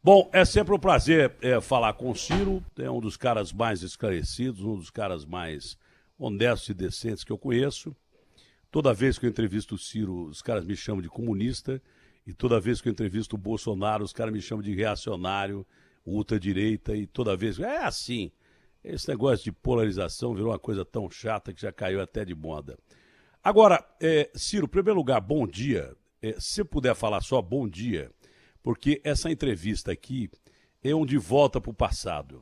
Bom, é sempre um prazer falar com o Ciro, é um dos caras mais esclarecidos, um dos caras mais honestos e decentes que eu conheço. Toda vez que eu entrevisto o Ciro, os caras me chamam de comunista, e toda vez que eu entrevisto o Bolsonaro, os caras me chamam de reacionário, ultradireita, e toda vez... É assim, esse negócio de polarização virou uma coisa tão chata que já caiu até de moda. Agora, Ciro, em primeiro lugar, bom dia. Se você puder falar só bom dia, porque essa entrevista aqui é um de volta para o passado.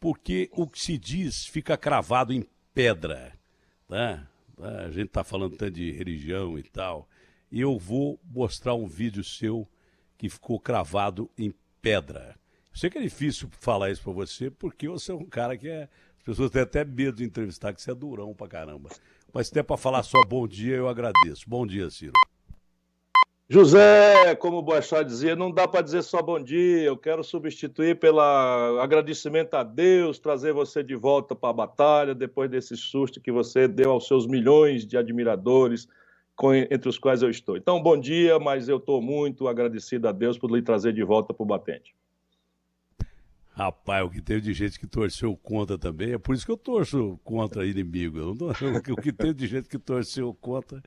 Porque o que se diz fica cravado em pedra, né? A gente está falando tanto de religião e tal, e eu vou mostrar um vídeo seu que ficou cravado em pedra. Eu sei que é difícil falar isso para você, porque você é um cara que as pessoas têm até medo de entrevistar, que você é durão pra caramba. Mas se der para falar só bom dia, eu agradeço. Bom dia, Ciro. José, como o Boechat dizia, não dá para dizer só bom dia, eu quero substituir pelo agradecimento a Deus, trazer você de volta para a batalha, depois desse susto que você deu aos seus milhões de admiradores, entre os quais eu estou. Então, bom dia, mas eu estou muito agradecido a Deus por lhe trazer de volta para o batente. Rapaz, o que teve de gente que torceu contra também, é por isso que eu torço contra inimigo. O que teve de gente que torceu contra...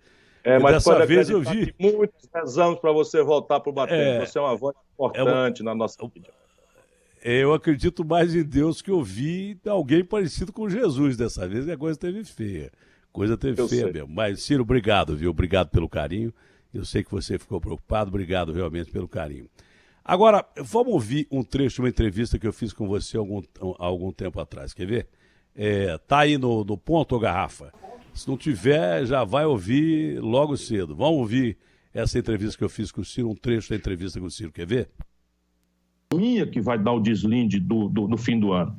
Mas dessa vez eu vi. Muitos rezamos para você voltar para o batente. Você é uma voz importante na nossa vida. Eu acredito mais em Deus que eu vi alguém parecido com Jesus dessa vez, e a coisa teve feia. Coisa teve feia mesmo. Mas, Ciro, obrigado, viu? Obrigado pelo carinho. Eu sei que você ficou preocupado. Obrigado realmente pelo carinho. Agora, vamos ouvir um trecho de uma entrevista que eu fiz com você há algum tempo atrás. Quer ver? Tá aí no ponto, ô Garrafa? Se não tiver, já vai ouvir logo cedo. Vamos ouvir essa entrevista que eu fiz com o Ciro, um trecho da entrevista com o Ciro. Quer ver? Que vai dar o deslinde no fim do ano.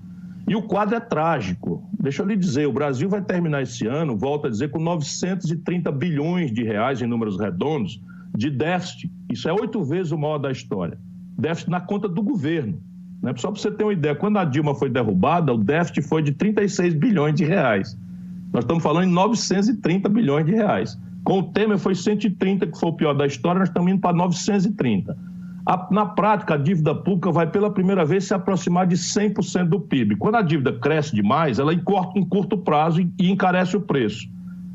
E o quadro é trágico. Deixa eu lhe dizer, o Brasil vai terminar esse ano, volto a dizer, com 930 bilhões de reais em números redondos de déficit. Isso é 8 vezes o maior da história. Déficit na conta do governo. Né? Só para você ter uma ideia, quando a Dilma foi derrubada, o déficit foi de 36 bilhões de reais. Nós estamos falando em 930 bilhões de reais. Com o Temer foi 130, que foi o pior da história, nós estamos indo para 930. Na prática, a dívida pública vai pela primeira vez se aproximar de 100% do PIB. Quando a dívida cresce demais, ela encorta em curto prazo e encarece o preço.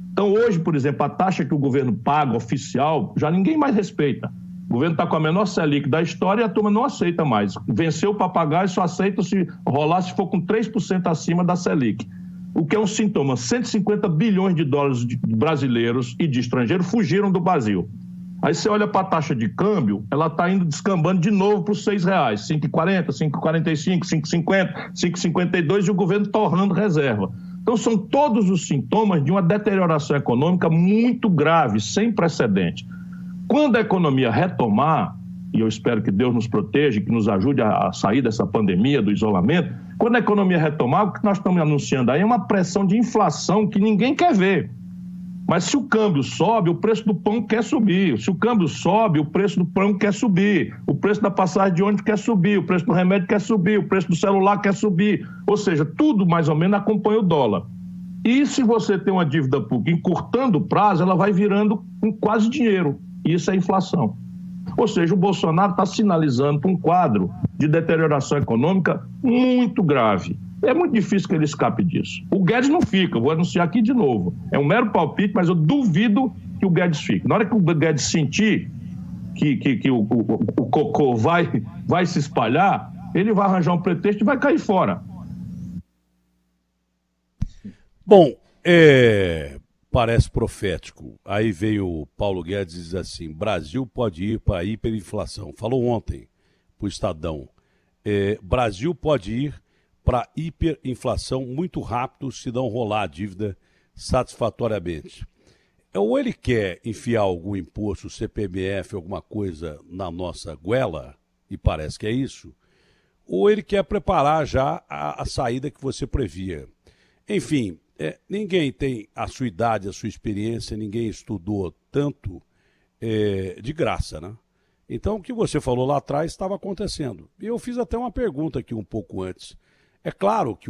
Então hoje, por exemplo, a taxa que o governo paga oficial, já ninguém mais respeita. O governo está com a menor Selic da história e a turma não aceita mais. Venceu o papagaio e só aceita se rolar se for com 3% acima da Selic. O que é um sintoma. 150 bilhões de dólares de brasileiros e de estrangeiros fugiram do Brasil. Aí você olha para a taxa de câmbio, ela está indo descambando de novo para os R$6, 5,40, 5,45, 5,50, 5,52 e o governo torrando reserva. Então são todos os sintomas de uma deterioração econômica muito grave, sem precedente. Quando a economia retomar, e eu espero que Deus nos proteja, que nos ajude a sair dessa pandemia, do isolamento, quando a economia retomar, o que nós estamos anunciando aí é uma pressão de inflação que ninguém quer ver. Mas se o câmbio sobe, o preço do pão quer subir. Se o câmbio sobe, o preço do pão quer subir. O preço da passagem de ônibus quer subir. O preço do remédio quer subir. O preço do celular quer subir. Ou seja, tudo mais ou menos acompanha o dólar. E se você tem uma dívida pública encurtando o prazo, ela vai virando quase dinheiro. E isso é inflação. Ou seja, o Bolsonaro está sinalizando para um quadro de deterioração econômica muito grave. É muito difícil que ele escape disso. O Guedes não fica, vou anunciar aqui de novo. É um mero palpite, mas eu duvido que o Guedes fique. Na hora que o Guedes sentir que o cocô vai se espalhar, ele vai arranjar um pretexto e vai cair fora. Bom, parece profético. Aí veio o Paulo Guedes e diz assim: Brasil pode ir para a hiperinflação. Falou ontem para o Estadão. Brasil pode ir para hiperinflação muito rápido se não rolar a dívida satisfatoriamente. Ou ele quer enfiar algum imposto, CPMF, alguma coisa na nossa goela, e parece que é isso, ou ele quer preparar já a saída que você previa. Enfim, ninguém tem a sua idade, a sua experiência, ninguém estudou tanto de graça, né? Então, o que você falou lá atrás estava acontecendo. E eu fiz até uma pergunta aqui um pouco antes. É claro que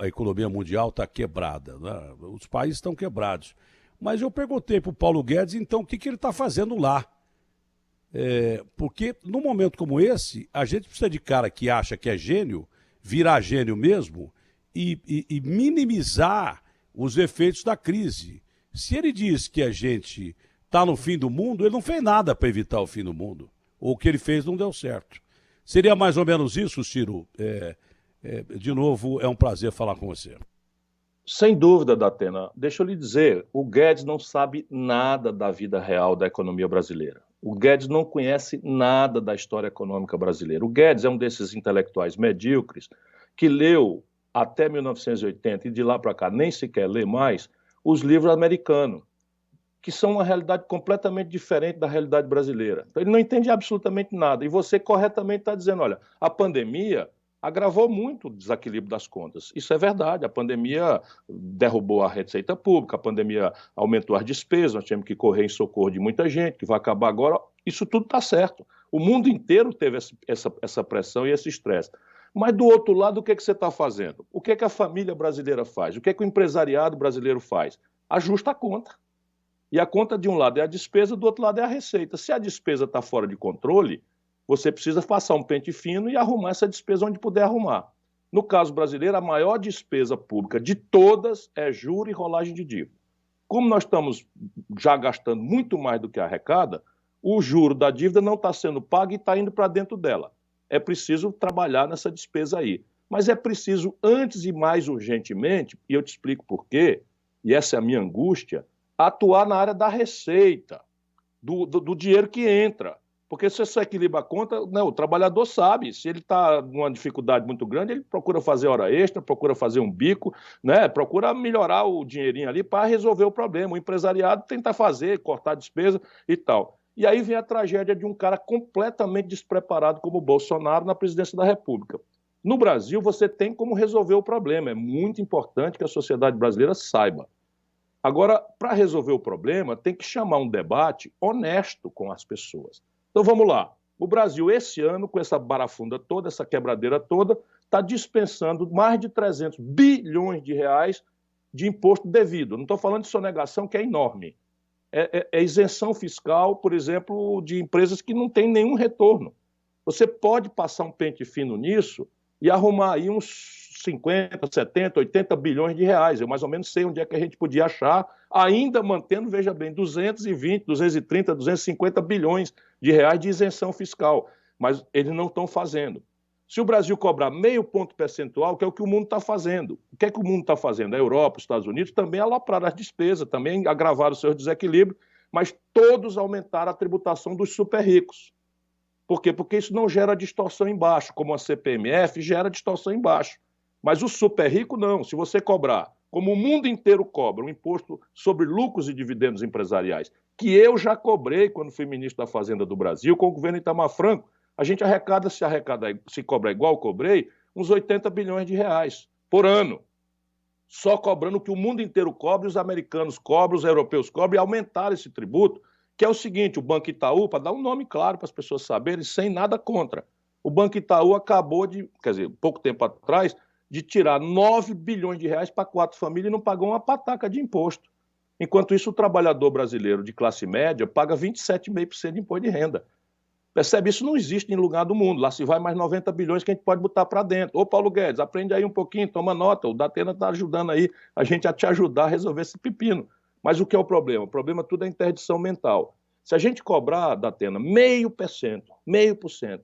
a economia mundial está quebrada, né? Os países estão quebrados. Mas eu perguntei para o Paulo Guedes, então, o que ele está fazendo lá? Porque num momento como esse, a gente precisa de cara que acha que é gênio, virar gênio mesmo e minimizar os efeitos da crise. Se ele diz que a gente está no fim do mundo, ele não fez nada para evitar o fim do mundo. Ou o que ele fez não deu certo. Seria mais ou menos isso, Ciro? De novo, é um prazer falar com você. Sem dúvida, Datena. Deixa eu lhe dizer, o Guedes não sabe nada da vida real da economia brasileira. O Guedes não conhece nada da história econômica brasileira. O Guedes é um desses intelectuais medíocres que leu até 1980 e de lá para cá nem sequer lê mais os livros americanos, que são uma realidade completamente diferente da realidade brasileira. Então ele não entende absolutamente nada. E você corretamente está dizendo, olha, a pandemia agravou muito o desequilíbrio das contas. Isso é verdade. A pandemia derrubou a receita pública, a pandemia aumentou as despesas, nós tivemos que correr em socorro de muita gente, que vai acabar agora. Isso tudo está certo. O mundo inteiro teve essa pressão e esse estresse. Mas, do outro lado, o que você está fazendo? O que a família brasileira faz? O que o empresariado brasileiro faz? Ajusta a conta. E a conta, de um lado, é a despesa, do outro lado é a receita. Se a despesa está fora de controle, você precisa passar um pente fino e arrumar essa despesa onde puder arrumar. No caso brasileiro, a maior despesa pública de todas é juro e rolagem de dívida. Como nós estamos já gastando muito mais do que arrecada, o juro da dívida não está sendo pago e está indo para dentro dela. É preciso trabalhar nessa despesa aí. Mas é preciso, antes e mais urgentemente, e eu te explico por quê, e essa é a minha angústia, atuar na área da receita, do dinheiro que entra. Porque se você equilibra a conta, né, o trabalhador sabe, se ele está numa dificuldade muito grande, ele procura fazer hora extra, procura fazer um bico, né, procura melhorar o dinheirinho ali para resolver o problema. O empresariado tenta fazer, cortar despesa e tal. E aí vem a tragédia de um cara completamente despreparado como o Bolsonaro na presidência da República. No Brasil, você tem como resolver o problema. É muito importante que a sociedade brasileira saiba. Agora, para resolver o problema, tem que chamar um debate honesto com as pessoas. Então vamos lá. O Brasil, esse ano, com essa barafunda toda, essa quebradeira toda, está dispensando mais de 300 bilhões de reais de imposto devido. Não estou falando de sonegação, que é enorme. É isenção fiscal, por exemplo, de empresas que não têm nenhum retorno. Você pode passar um pente fino nisso e arrumar aí uns 50, 70, 80 bilhões de reais. Eu mais ou menos sei onde é que a gente podia achar, ainda mantendo, veja bem, 220, 230, 250 bilhões de reais de isenção fiscal. Mas eles não estão fazendo. Se o Brasil cobrar meio ponto percentual, que é o que o mundo está fazendo. O que é que o mundo está fazendo? A Europa, os Estados Unidos também alopraram as despesas, também agravaram os seus desequilíbrios, mas todos aumentaram a tributação dos super ricos. Por quê? Porque isso não gera distorção embaixo, como a CPMF gera distorção embaixo. Mas o super rico não. Se você cobrar, como o mundo inteiro cobra, um imposto sobre lucros e dividendos empresariais, que eu já cobrei quando fui ministro da Fazenda do Brasil, com o governo Itamar Franco, a gente se cobra igual eu cobrei, uns 80 bilhões de reais por ano. Só cobrando o que o mundo inteiro cobra, os americanos cobram, os europeus cobram, e aumentaram esse tributo, que é o seguinte, o Banco Itaú, para dar um nome claro para as pessoas saberem, sem nada contra, o Banco Itaú acabou de, quer dizer, pouco tempo atrás, de tirar 9 bilhões de reais para 4 famílias e não pagou uma pataca de imposto. Enquanto isso, o trabalhador brasileiro de classe média paga 27,5% de imposto de renda. Percebe? Isso não existe em lugar do mundo. Lá se vai mais 90 bilhões que a gente pode botar para dentro. Ô, Paulo Guedes, aprende aí um pouquinho, toma nota. O Datena está ajudando aí a gente a te ajudar a resolver esse pepino. Mas o que é o problema? O problema tudo é interdição mental. Se a gente cobrar, Datena, 0,5%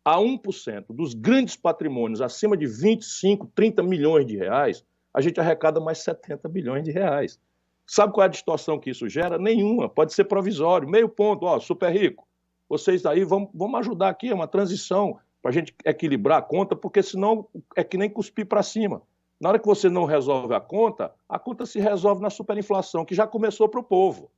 a 1% dos grandes patrimônios acima de 25, 30 milhões de reais, a gente arrecada mais 70 bilhões de reais. Sabe qual é a distorção que isso gera? Nenhuma. Pode ser provisório, meio ponto, ó, super rico. Vocês aí vamos ajudar aqui, é uma transição para a gente equilibrar a conta, porque senão é que nem cuspir para cima. Na hora que você não resolve a conta se resolve na superinflação, que já começou para o povo.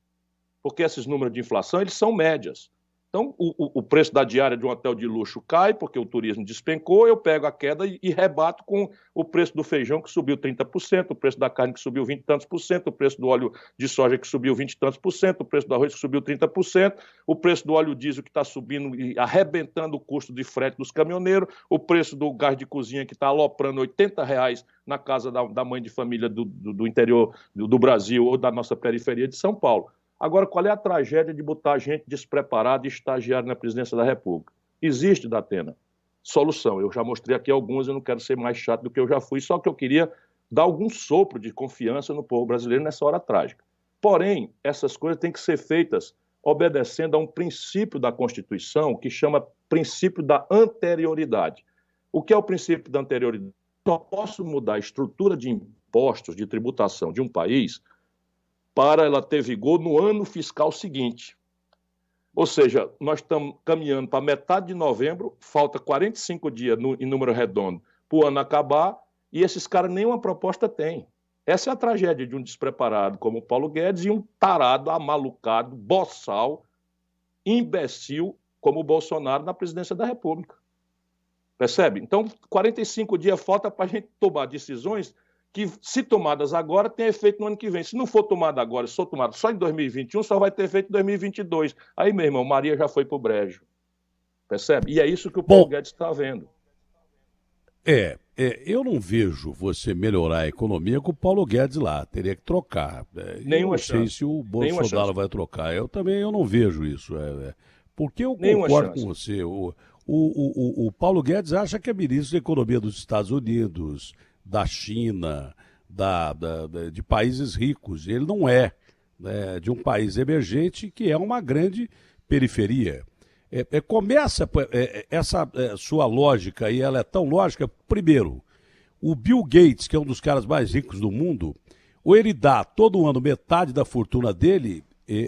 Porque esses números de inflação, eles são médias. Então, o preço da diária de um hotel de luxo cai, porque o turismo despencou, eu pego a queda e rebato com o preço do feijão, que subiu 30%, o preço da carne, que subiu 20 e tantos por cento, o preço do óleo de soja, que subiu 20 e tantos por cento, o preço do arroz, que subiu 30%, o preço do óleo diesel, que está subindo e arrebentando o custo de frete dos caminhoneiros, o preço do gás de cozinha, que está aloprando R$ 80 na casa da mãe de família do interior do Brasil ou da nossa periferia de São Paulo. Agora, qual é a tragédia de botar gente despreparada e estagiário na presidência da República? Existe, Datena, solução. Eu já mostrei aqui algumas, eu não quero ser mais chato do que eu já fui, só que eu queria dar algum sopro de confiança no povo brasileiro nessa hora trágica. Porém, essas coisas têm que ser feitas obedecendo a um princípio da Constituição que chama princípio da anterioridade. O que é o princípio da anterioridade? Só posso mudar a estrutura de impostos, de tributação de um país para ela ter vigor no ano fiscal seguinte. Ou seja, nós estamos caminhando para metade de novembro, falta 45 dias em número redondo para o ano acabar, e esses caras nenhuma proposta têm. Essa é a tragédia de um despreparado como o Paulo Guedes e um tarado, amalucado, boçal, imbecil como o Bolsonaro na presidência da República. Percebe? Então, 45 dias falta para a gente tomar decisões que, se tomadas agora, tem efeito no ano que vem. Se não for tomada agora, se for tomada só em 2021, só vai ter efeito em 2022. Aí, meu irmão, Maria já foi para o brejo. Percebe? E é isso que o Paulo Guedes está vendo. Eu não vejo você melhorar a economia com o Paulo Guedes lá. Teria que trocar. Eu não sei se o Bolsonaro vai trocar. Eu não vejo isso. Porque eu concordo com você. O Paulo Guedes acha que é ministro da Economia dos Estados Unidos, da China, de países ricos. Ele não é, né, de um país emergente que é uma grande periferia. Começa essa sua lógica, e ela é tão lógica. Primeiro, o Bill Gates, que é um dos caras mais ricos do mundo, ou ele dá todo ano metade da fortuna dele,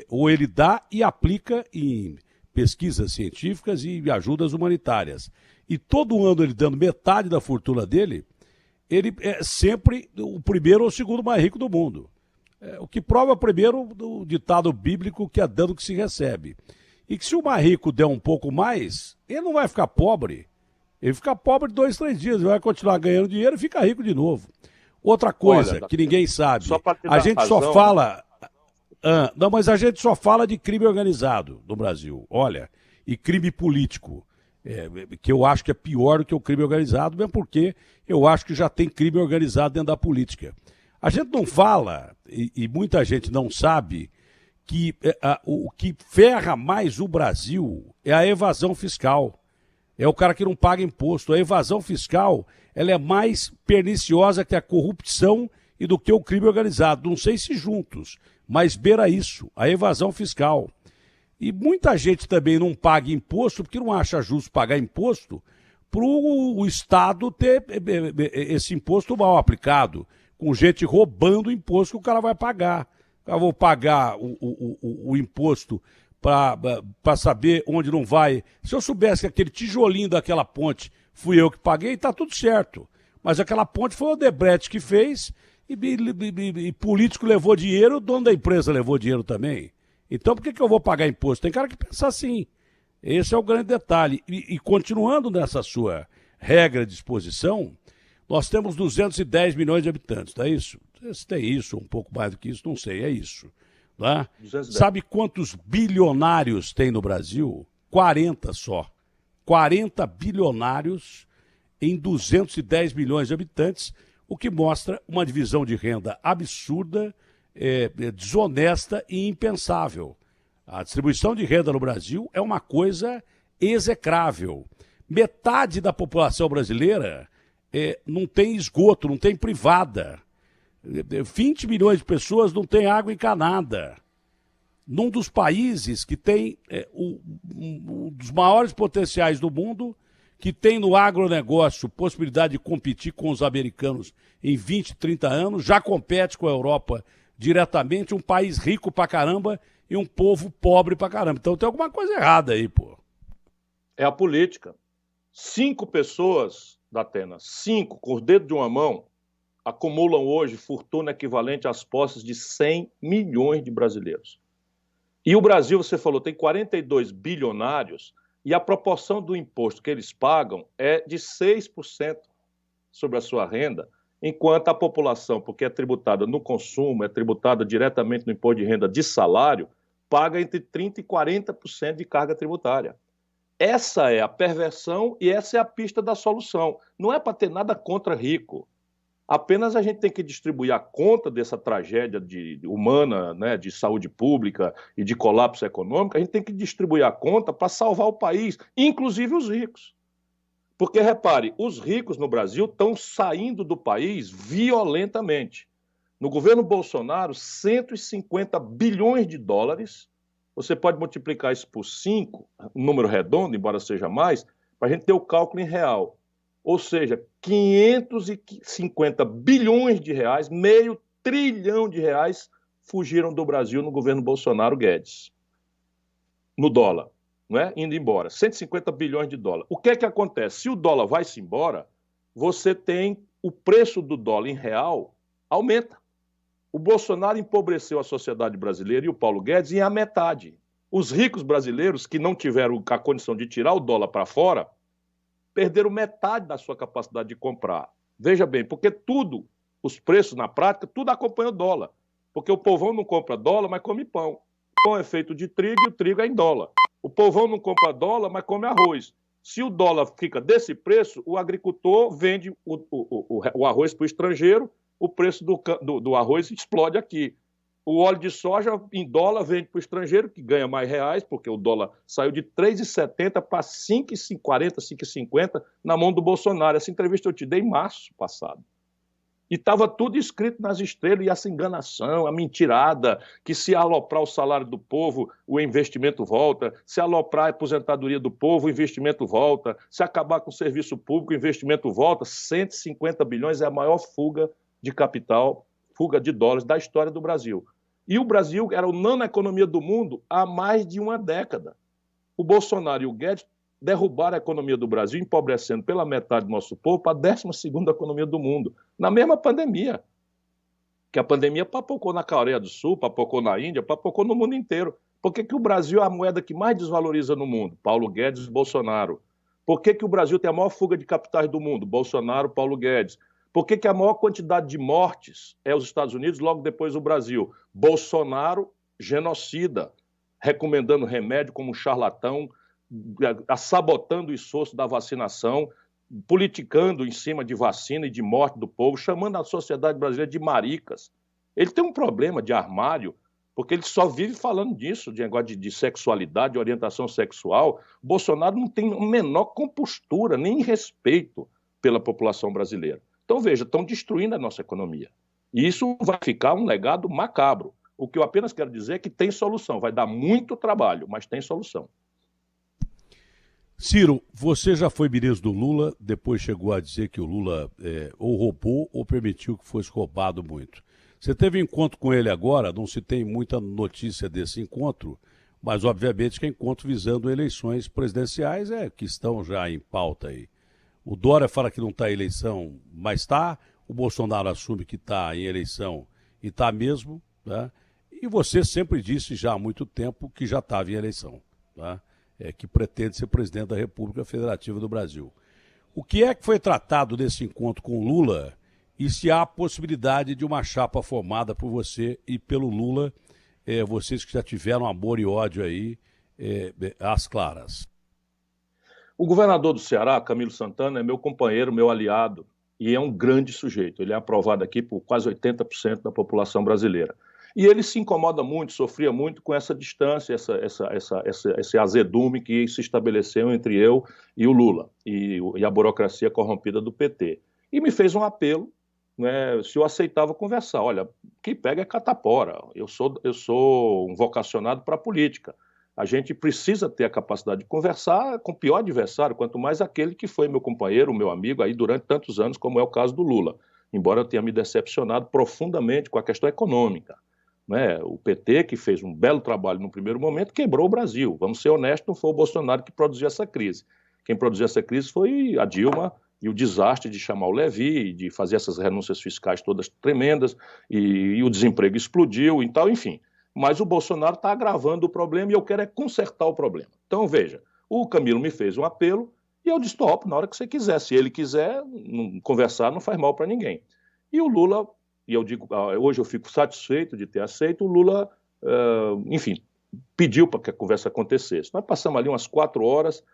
ou ele dá e aplica em pesquisas científicas e ajudas humanitárias. E todo ano ele dando metade da fortuna dele, ele é sempre o primeiro ou o segundo mais rico do mundo. O que prova, primeiro, do ditado bíblico que é dando que se recebe. E que se o mais rico der um pouco mais, ele não vai ficar pobre. Ele fica pobre 2, 3 dias, ele vai continuar ganhando dinheiro e fica rico de novo. Outra coisa que ninguém sabe, a gente só fala... não, mas a gente só fala de crime organizado no Brasil. Olha, e crime político, que eu acho que é pior do que o crime organizado, mesmo porque eu acho que já tem crime organizado dentro da política. A gente não fala, e muita gente não sabe, que o que ferra mais o Brasil é a evasão fiscal. É o cara que não paga imposto. A evasão fiscal, ela é mais perniciosa que a corrupção e do que o crime organizado. Não sei se juntos, mas beira isso, a evasão fiscal. E muita gente também não paga imposto porque não acha justo pagar imposto para o Estado ter esse imposto mal aplicado, com gente roubando o imposto que o cara vai pagar. Eu vou pagar o imposto para saber onde não vai. Se eu soubesse que aquele tijolinho daquela ponte fui eu que paguei, está tudo certo. Mas aquela ponte foi o Odebrecht que fez e político levou dinheiro, o dono da empresa levou dinheiro também. Então por que eu vou pagar imposto? Tem cara que pensa assim. Esse é o grande detalhe. E continuando nessa sua regra de exposição, nós temos 210 milhões de habitantes, não é isso? Se tem isso, um pouco mais do que isso, não sei, é isso. Tá? Sabe quantos bilionários tem no Brasil? 40 só. 40 bilionários em 210 milhões de habitantes, o que mostra uma divisão de renda absurda, desonesta e impensável. A distribuição de renda no Brasil é uma coisa execrável. Metade da população brasileira não tem esgoto, não tem privada. 20 milhões de pessoas não têm água encanada. Num dos países que tem um dos maiores potenciais do mundo, que tem no agronegócio possibilidade de competir com os americanos em 20, 30 anos, já compete com a Europa diretamente, um país rico pra caramba e um povo pobre pra caramba. Então tem alguma coisa errada aí, pô. É a política. 5 pessoas, Datena, 5 com os dedos de uma mão, acumulam hoje fortuna equivalente às posses de 100 milhões de brasileiros. E o Brasil, você falou, tem 42 bilionários e a proporção do imposto que eles pagam é de 6% sobre a sua renda, enquanto a população, porque é tributada no consumo, é tributada diretamente no imposto de renda de salário, paga entre 30% e 40% de carga tributária. Essa é a perversão e essa é a pista da solução. Não é para ter nada contra rico. Apenas a gente tem que distribuir a conta dessa tragédia humana, né, de saúde pública e de colapso econômico, a gente tem que distribuir a conta para salvar o país, inclusive os ricos. Porque, repare, os ricos no Brasil estão saindo do país violentamente. No governo Bolsonaro, 150 bilhões de dólares, você pode multiplicar isso por 5, um número redondo, embora seja mais, para a gente ter o cálculo em real. Ou seja, 550 bilhões de reais, meio trilhão de reais, fugiram do Brasil no governo Bolsonaro Guedes. No dólar, não é? Indo embora. 150 bilhões de dólares. O que é que acontece? Se o dólar vai-se embora, você tem o preço do dólar em real aumenta. O Bolsonaro empobreceu a sociedade brasileira e o Paulo Guedes em a metade. Os ricos brasileiros que não tiveram a condição de tirar o dólar para fora, perderam metade da sua capacidade de comprar. Veja bem, porque tudo, os preços na prática, tudo acompanha o dólar. Porque o povão não compra dólar, mas come pão. O pão é feito de trigo e o trigo é em dólar. O povão não compra dólar, mas come arroz. Se o dólar fica desse preço, o agricultor vende o arroz para o estrangeiro, o preço do arroz explode aqui. O óleo de soja em dólar vende para o estrangeiro, que ganha mais reais, porque o dólar saiu de 3,70 para 5,40, 5,50 na mão do Bolsonaro. Essa entrevista eu te dei em março passado. E estava tudo escrito nas estrelas, e essa enganação, a mentirada, que se aloprar o salário do povo, o investimento volta, se aloprar a aposentadoria do povo, o investimento volta, se acabar com o serviço público, o investimento volta. 150 bilhões é a maior fuga de capital, fuga de dólares da história do Brasil. E o Brasil era a nona economia do mundo há mais de uma década. O Bolsonaro e o Guedes derrubaram a economia do Brasil, empobrecendo pela metade do nosso povo para a 12ª economia do mundo, na mesma pandemia. Que a pandemia papocou na Coreia do Sul, papocou na Índia, papocou no mundo inteiro. Por que o Brasil é a moeda que mais desvaloriza no mundo? Paulo Guedes e Bolsonaro. Por que o Brasil tem a maior fuga de capitais do mundo? Bolsonaro, Paulo Guedes. Por que a maior quantidade de mortes é os Estados Unidos, logo depois o Brasil? Bolsonaro, genocida, recomendando remédio como um charlatão, sabotando o esforço da vacinação, politicando em cima de vacina e de morte do povo, chamando a sociedade brasileira de maricas. Ele tem um problema de armário, porque ele só vive falando disso, de negócio de sexualidade, de orientação sexual. Bolsonaro não tem a menor compostura, nem respeito pela população brasileira. Então, veja, estão destruindo a nossa economia. E isso vai ficar um legado macabro. O que eu apenas quero dizer é que tem solução. Vai dar muito trabalho, mas tem solução. Ciro, você já foi ministro do Lula, depois chegou a dizer que o Lula ou roubou ou permitiu que fosse roubado muito. Você teve encontro com ele agora, não se tem muita notícia desse encontro, mas obviamente que é encontro visando eleições presidenciais que estão já em pauta aí. O Dória fala que não está em eleição, mas está. O Bolsonaro assume que está em eleição e está mesmo. Né? E você sempre disse já há muito tempo que já estava em eleição. Tá? Que pretende ser presidente da República Federativa do Brasil. O que é que foi tratado nesse encontro com o Lula e se há a possibilidade de uma chapa formada por você e pelo Lula, vocês que já tiveram amor e ódio aí, às claras? O governador do Ceará, Camilo Santana, é meu companheiro, meu aliado, e é um grande sujeito. Ele é aprovado aqui por quase 80% da população brasileira. E ele se incomoda muito, sofria muito com essa distância, esse azedume que se estabeleceu entre eu e o Lula, e a burocracia corrompida do PT. E me fez um apelo, né, se eu aceitava conversar. Olha, quem pega é catapora, eu sou um vocacionado para a política. A gente precisa ter a capacidade de conversar com o pior adversário, quanto mais aquele que foi meu companheiro, meu amigo aí durante tantos anos, como é o caso do Lula. Embora eu tenha me decepcionado profundamente com a questão econômica. Né? O PT, que fez um belo trabalho no primeiro momento, quebrou o Brasil. Vamos ser honestos, não foi o Bolsonaro que produziu essa crise. Quem produziu essa crise foi a Dilma e o desastre de chamar o Levi, de fazer essas renúncias fiscais todas tremendas, e o desemprego explodiu e tal, enfim. Mas o Bolsonaro está agravando o problema e eu quero consertar o problema. Então, veja, o Camilo me fez um apelo e eu disse, topo, na hora que você quiser. Se ele quiser conversar, não faz mal para ninguém. E o Lula, e eu digo, hoje eu fico satisfeito de ter aceito, o Lula, enfim, pediu para que a conversa acontecesse. Nós passamos ali umas 4 horas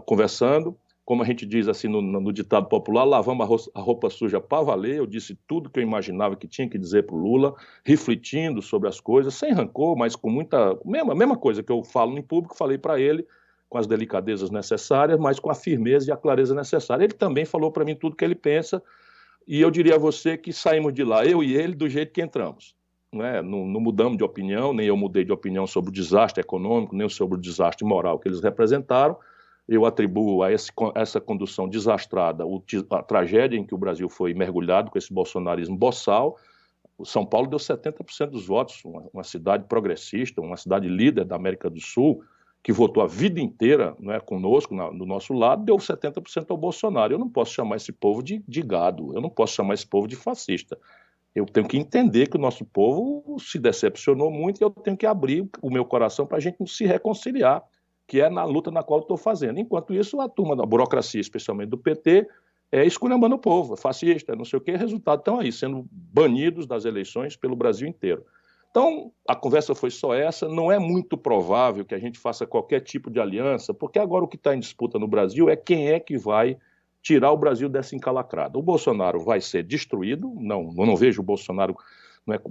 conversando, como a gente diz assim no ditado popular, lavamos a roupa suja para valer. Eu disse tudo que eu imaginava que tinha que dizer para o Lula, refletindo sobre as coisas, sem rancor, mas com muita... Mesma coisa que eu falo em público, falei para ele, com as delicadezas necessárias, mas com a firmeza e a clareza necessária. Ele também falou para mim tudo que ele pensa, e eu diria a você que saímos de lá, eu e ele, do jeito que entramos. Não mudamos de opinião, nem eu mudei de opinião sobre o desastre econômico, nem sobre o desastre moral que eles representaram. Eu atribuo a essa condução desastrada a tragédia em que o Brasil foi mergulhado com esse bolsonarismo boçal. O São Paulo deu 70% dos votos, uma cidade progressista, uma cidade líder da América do Sul, que votou a vida inteira conosco, do nosso lado, deu 70% ao Bolsonaro. Eu não posso chamar esse povo de gado, eu não posso chamar esse povo de fascista. Eu tenho que entender que o nosso povo se decepcionou muito e eu tenho que abrir o meu coração para a gente se reconciliar, que é na luta na qual eu estou fazendo. Enquanto isso, a turma da burocracia, especialmente do PT, é esculhambando o povo, é fascista, não sei o quê, resultado estão aí, sendo banidos das eleições pelo Brasil inteiro. Então, a conversa foi só essa, não é muito provável que a gente faça qualquer tipo de aliança, porque agora o que está em disputa no Brasil é quem é que vai tirar o Brasil dessa encalacrada. O Bolsonaro vai ser destruído, eu não vejo o Bolsonaro...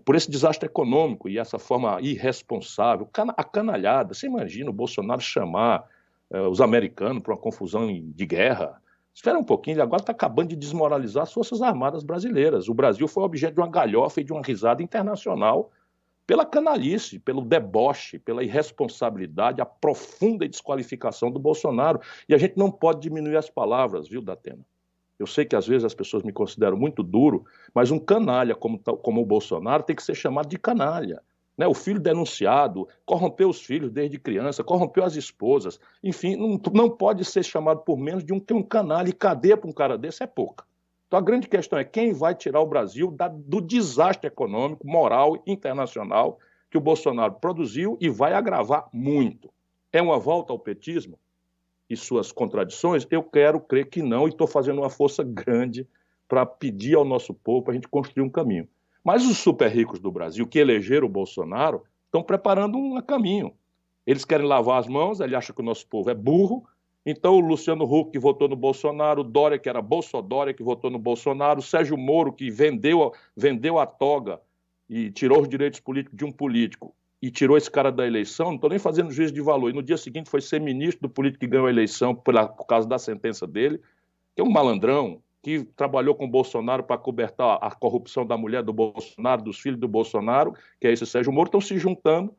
por esse desastre econômico e essa forma irresponsável, a canalhada. Você imagina o Bolsonaro chamar os americanos para uma confusão de guerra? Espera um pouquinho, ele agora está acabando de desmoralizar as Forças Armadas brasileiras. O Brasil foi objeto de uma galhofa e de uma risada internacional pela canalice, pelo deboche, pela irresponsabilidade, a profunda desqualificação do Bolsonaro. E a gente não pode diminuir as palavras, viu, Datena? Eu sei que às vezes as pessoas me consideram muito duro, mas um canalha como o Bolsonaro tem que ser chamado de canalha. O filho denunciado, corrompeu os filhos desde criança, corrompeu as esposas, enfim, não pode ser chamado por menos de um canalha, e cadeia para um cara desse é pouca. Então a grande questão é quem vai tirar o Brasil do desastre econômico, moral e internacional que o Bolsonaro produziu e vai agravar muito. É uma volta ao petismo e suas contradições? Eu quero crer que não, e estou fazendo uma força grande para pedir ao nosso povo para a gente construir um caminho. Mas os super ricos do Brasil, que elegeram o Bolsonaro, estão preparando um caminho. Eles querem lavar as mãos, ele acha que o nosso povo é burro, então o Luciano Huck, que votou no Bolsonaro, o Dória, que era Bolsodória, que votou no Bolsonaro, o Sérgio Moro, que vendeu a toga e tirou os direitos políticos de um político, e tirou esse cara da eleição, não estou nem fazendo juízo de valor, e no dia seguinte foi ser ministro do político que ganhou a eleição por causa da sentença dele, que é um malandrão, que trabalhou com o Bolsonaro para cobertar a corrupção da mulher do Bolsonaro, dos filhos do Bolsonaro, que é esse Sérgio Moro, estão se juntando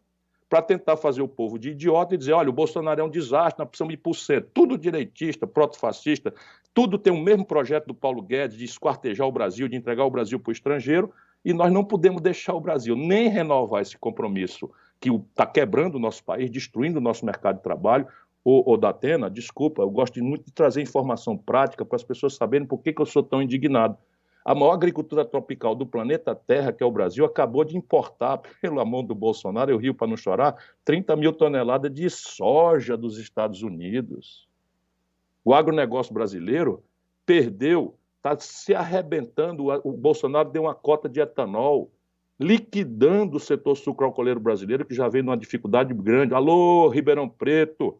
para tentar fazer o povo de idiota e dizer, olha, o Bolsonaro é um desastre, nós precisamos ir por cento. Tudo direitista, protofascista, tudo tem o mesmo projeto do Paulo Guedes de esquartejar o Brasil, de entregar o Brasil para o estrangeiro, e nós não podemos deixar o Brasil nem renovar esse compromisso que está quebrando o nosso país, destruindo o nosso mercado de trabalho. Ô Datena, desculpa, eu gosto muito de trazer informação prática para as pessoas saberem por que eu sou tão indignado. A maior agricultura tropical do planeta Terra, que é o Brasil, acabou de importar, pela mão do Bolsonaro, eu rio para não chorar, 30 mil toneladas de soja dos Estados Unidos. O agronegócio brasileiro perdeu, está se arrebentando. O Bolsonaro deu uma cota de etanol, liquidando o setor sucroalcooleiro brasileiro, que já vem numa dificuldade grande. Alô, Ribeirão Preto!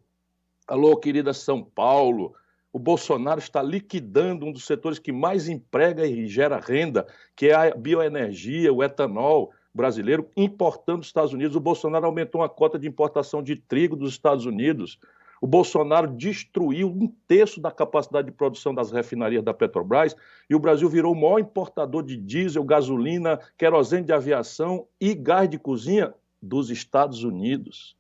Alô, querida São Paulo! O Bolsonaro está liquidando um dos setores que mais emprega e gera renda, que é a bioenergia, o etanol brasileiro, importando dos Estados Unidos. O Bolsonaro aumentou a cota de importação de trigo dos Estados Unidos. O Bolsonaro destruiu 1/3 da capacidade de produção das refinarias da Petrobras e o Brasil virou o maior importador de diesel, gasolina, querosene de aviação e gás de cozinha dos Estados Unidos.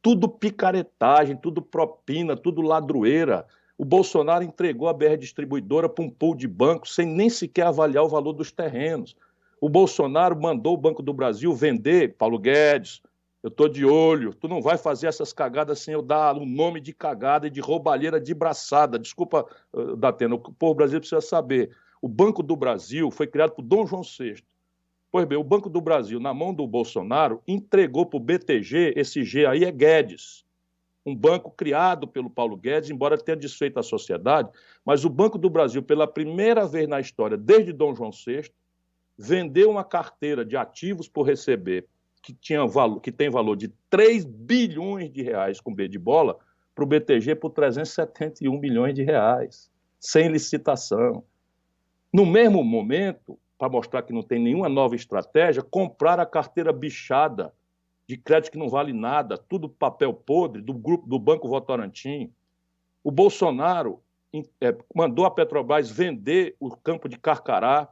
Tudo picaretagem, tudo propina, tudo ladroeira. O Bolsonaro entregou a BR Distribuidora para um pool de banco sem nem sequer avaliar o valor dos terrenos. O Bolsonaro mandou o Banco do Brasil vender, Paulo Guedes, eu estou de olho, tu não vai fazer essas cagadas sem eu dar um nome de cagada e de roubalheira de braçada. Desculpa, Datena, o povo brasileiro precisa saber. O Banco do Brasil foi criado por Dom João VI. Pois bem, o Banco do Brasil, na mão do Bolsonaro, entregou para o BTG, esse G aí é Guedes, um banco criado pelo Paulo Guedes, embora tenha desfeito a sociedade, mas o Banco do Brasil, pela primeira vez na história, desde Dom João VI, vendeu uma carteira de ativos por receber, que tem valor de 3 bilhões de reais com B de bola, para o BTG por 371 milhões de reais, sem licitação. No mesmo momento, para mostrar que não tem nenhuma nova estratégia, comprar a carteira bichada de crédito que não vale nada, tudo papel podre, do Banco Votorantim. O Bolsonaro mandou a Petrobras vender o campo de Carcará,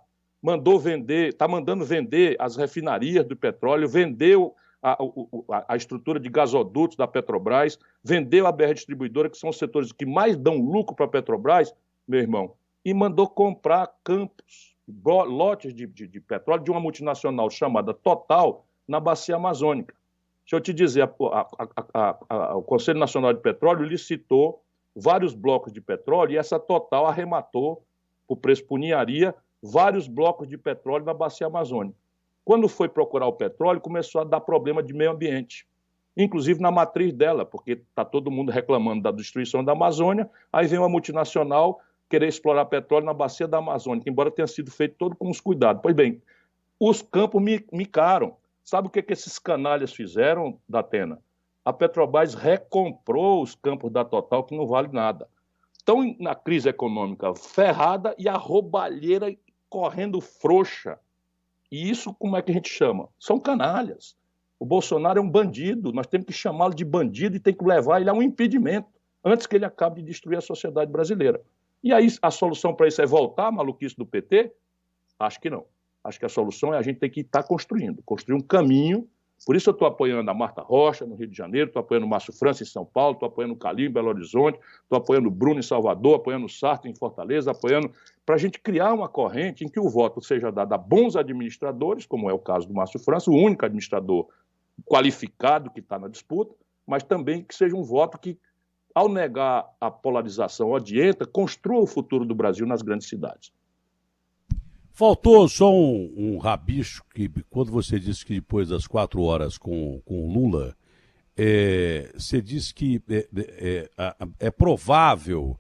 está mandando vender as refinarias do petróleo, vendeu a estrutura de gasodutos da Petrobras, vendeu a BR Distribuidora, que são os setores que mais dão lucro para a Petrobras, meu irmão, e mandou comprar campos, lotes de petróleo de uma multinacional chamada Total, na Bacia Amazônica. Deixa eu te dizer, o Conselho Nacional de Petróleo licitou vários blocos de petróleo e essa Total arrematou, por preço por ninharia, vários blocos de petróleo na Bacia Amazônica. Quando foi procurar o petróleo, começou a dar problema de meio ambiente, inclusive na matriz dela, porque está todo mundo reclamando da destruição da Amazônia, aí vem uma multinacional querer explorar petróleo na Bacia da Amazônica, embora tenha sido feito todo com os cuidados. Pois bem, os campos micaram. Sabe o que esses canalhas fizeram, Datena? A Petrobras recomprou os campos da Total, que não vale nada. Estão na crise econômica ferrada e a roubalheira correndo frouxa. E isso, como é que a gente chama? São canalhas. O Bolsonaro é um bandido, nós temos que chamá-lo de bandido e tem que levar ele a um impedimento, antes que ele acabe de destruir a sociedade brasileira. E aí, a solução para isso é voltar à maluquice do PT? Acho que não. Acho que a solução é a gente ter que estar construir um caminho. Por isso eu estou apoiando a Marta Rocha, no Rio de Janeiro, estou apoiando o Márcio França, em São Paulo, estou apoiando o Calil, em Belo Horizonte, estou apoiando o Bruno, em Salvador, apoiando o Sarto, em Fortaleza, para a gente criar uma corrente em que o voto seja dado a bons administradores, como é o caso do Márcio França, o único administrador qualificado que está na disputa, mas também que seja um voto que, ao negar a polarização odienta, construa o futuro do Brasil nas grandes cidades. Faltou só um rabicho, que quando você disse que depois das 4 horas com o Lula, você disse que é provável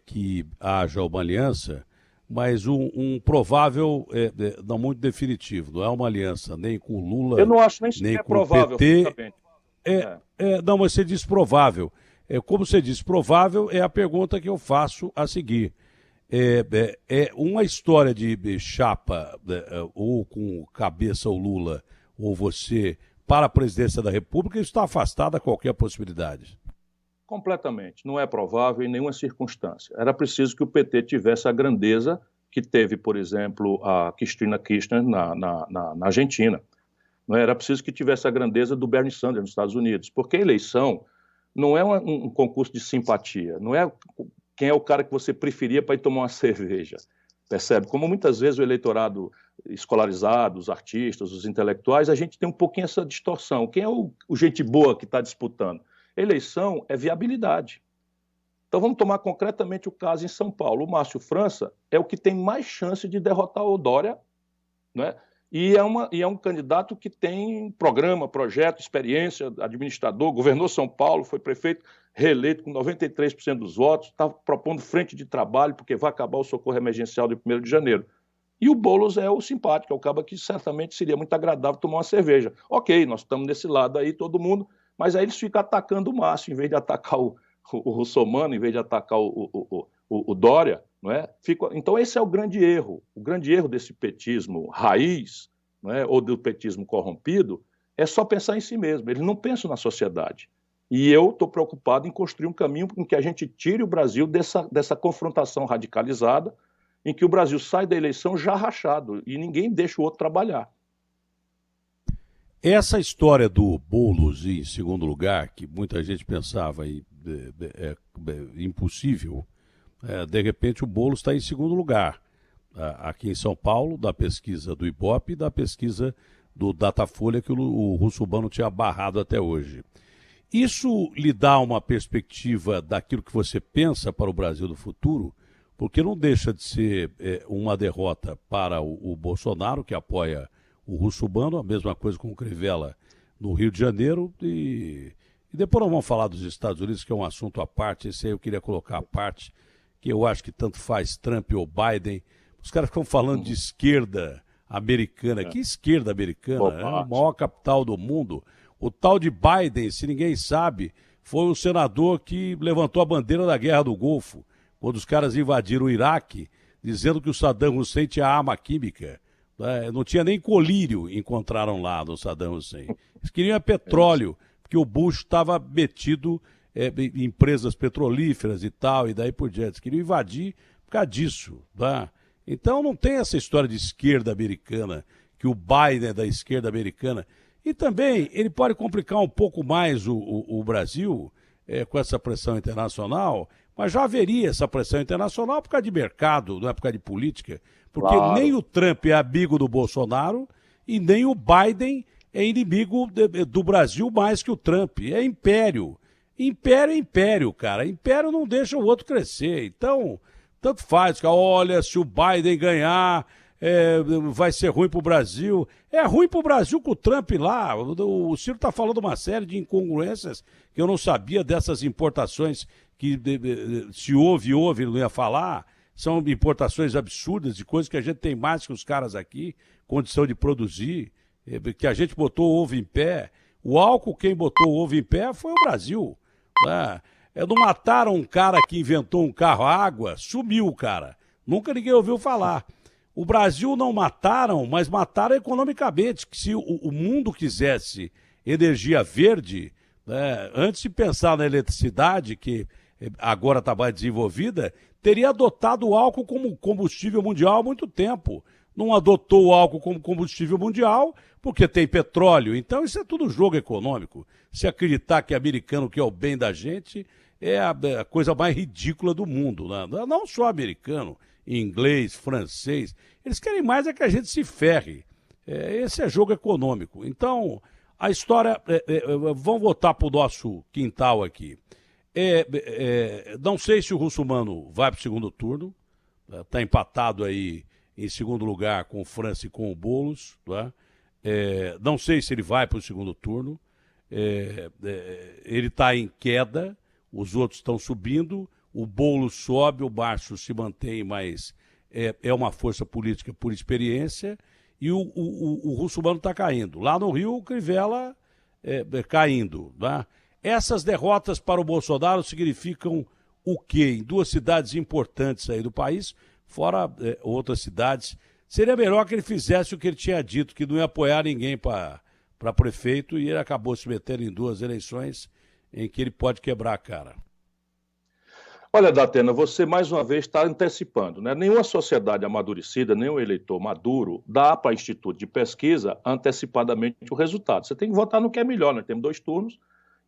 que haja uma aliança, mas um provável não muito definitivo, não é uma aliança nem com o Lula, eu não acho nem nem é com provável, o PT. Não, mas você disse provável. Como você disse provável, é a pergunta que eu faço a seguir. Uma história de chapa, ou com cabeça o Lula, ou você, para a presidência da República, isso está afastado a qualquer possibilidade. Completamente. Não é provável em nenhuma circunstância. Era preciso que o PT tivesse a grandeza que teve, por exemplo, a Cristina Kirchner na Argentina. Não era preciso que tivesse a grandeza do Bernie Sanders nos Estados Unidos, porque a eleição não é um concurso de simpatia, não é quem é o cara que você preferia para ir tomar uma cerveja, percebe? Como muitas vezes o eleitorado escolarizado, os artistas, os intelectuais, a gente tem um pouquinho essa distorção. Quem é o gente boa que está disputando? Eleição é viabilidade. Então vamos tomar concretamente o caso em São Paulo. O Márcio França é o que tem mais chance de derrotar o Dória, né? E é um candidato que tem programa, projeto, experiência, administrador, governou São Paulo, foi prefeito reeleito com 93% dos votos, está propondo frente de trabalho, porque vai acabar o socorro emergencial de 1º de janeiro. E o Boulos é o simpático, é o cara que certamente seria muito agradável tomar uma cerveja. Ok, nós estamos nesse lado aí, todo mundo, mas aí eles ficam atacando o Márcio, em vez de atacar o Russomano, em vez de atacar o Dória, não é? Então esse é o grande erro desse petismo raiz, não é? Ou do petismo corrompido, é só pensar em si mesmo, eles não pensam na sociedade. E eu estou preocupado em construir um caminho em que a gente tire o Brasil dessa confrontação radicalizada, em que o Brasil sai da eleição já rachado e ninguém deixa o outro trabalhar. Essa história do Boulos em segundo lugar, que muita gente pensava impossível, de repente o Boulos está em segundo lugar. Aqui em São Paulo, da pesquisa do Ibope e da pesquisa do Datafolha, que o Russomano tinha barrado até hoje. Isso lhe dá uma perspectiva daquilo que você pensa para o Brasil do futuro? Porque não deixa de ser uma derrota para o Bolsonaro, que apoia o Russomano, a mesma coisa com o Crivella no Rio de Janeiro. E depois nós vamos falar dos Estados Unidos, que é um assunto à parte. Esse aí eu queria colocar à parte, que eu acho que tanto faz Trump ou Biden. Os caras ficam falando de esquerda americana. Que esquerda americana? É a maior capital do mundo. O tal de Biden, se ninguém sabe, foi o senador que levantou a bandeira da Guerra do Golfo, quando os caras invadiram o Iraque, dizendo que o Saddam Hussein tinha arma química. Não tinha nem colírio, encontraram lá no Saddam Hussein. Eles queriam petróleo, porque o Bush estava metido em empresas petrolíferas e tal, e daí por diante. Eles queriam invadir por causa disso. Tá? Então não tem essa história de esquerda americana, que o Biden é da esquerda americana. E também ele pode complicar um pouco mais o Brasil com essa pressão internacional, mas já haveria essa pressão internacional por causa de mercado, não é por causa de política. Porque nem o Trump é amigo do Bolsonaro e nem o Biden é inimigo do Brasil mais que o Trump. É império. Império é império, cara. Império não deixa o outro crescer. Então, tanto faz. Olha, se o Biden ganhar, vai ser ruim pro Brasil. É ruim pro Brasil com o Trump lá. O Ciro tá falando uma série de incongruências que eu não sabia dessas importações que se houve, não ia falar. São importações absurdas de coisas que a gente tem mais que os caras aqui, condição de produzir, que a gente botou o ovo em pé. O álcool, quem botou o ovo em pé foi o Brasil. Né? Não mataram um cara que inventou um carro à água, sumiu o cara. Nunca ninguém ouviu falar. O Brasil não mataram, mas mataram economicamente. Que se o mundo quisesse energia verde, né, antes de pensar na eletricidade, que agora está mais desenvolvida, teria adotado o álcool como combustível mundial há muito tempo. Não adotou o álcool como combustível mundial porque tem petróleo. Então isso é tudo jogo econômico. Se acreditar que americano quer o bem da gente é a coisa mais ridícula do mundo. Né? Não só americano, inglês, francês. Eles querem mais é que a gente se ferre. Esse é jogo econômico. Então, a história... vamos voltar para o nosso quintal aqui. Não sei se o Russomano vai para o segundo turno, está empatado aí em segundo lugar com o França e com o Boulos, tá? Não sei se ele vai para o segundo turno, ele está em queda, os outros estão subindo, o Boulos sobe, o Márcio se mantém, mas é uma força política por experiência, e o Russomano está caindo. Lá no Rio, o Crivella caindo, tá? Essas derrotas para o Bolsonaro significam o quê? Em duas cidades importantes aí do país, fora outras cidades. Seria melhor que ele fizesse o que ele tinha dito, que não ia apoiar ninguém para prefeito, e ele acabou se metendo em duas eleições em que ele pode quebrar a cara. Olha, Datena, você mais uma vez está antecipando, né? Nenhuma sociedade amadurecida, nenhum eleitor maduro dá para instituto de pesquisa antecipadamente o resultado. Você tem que votar no que é melhor, nós temos 2 turnos.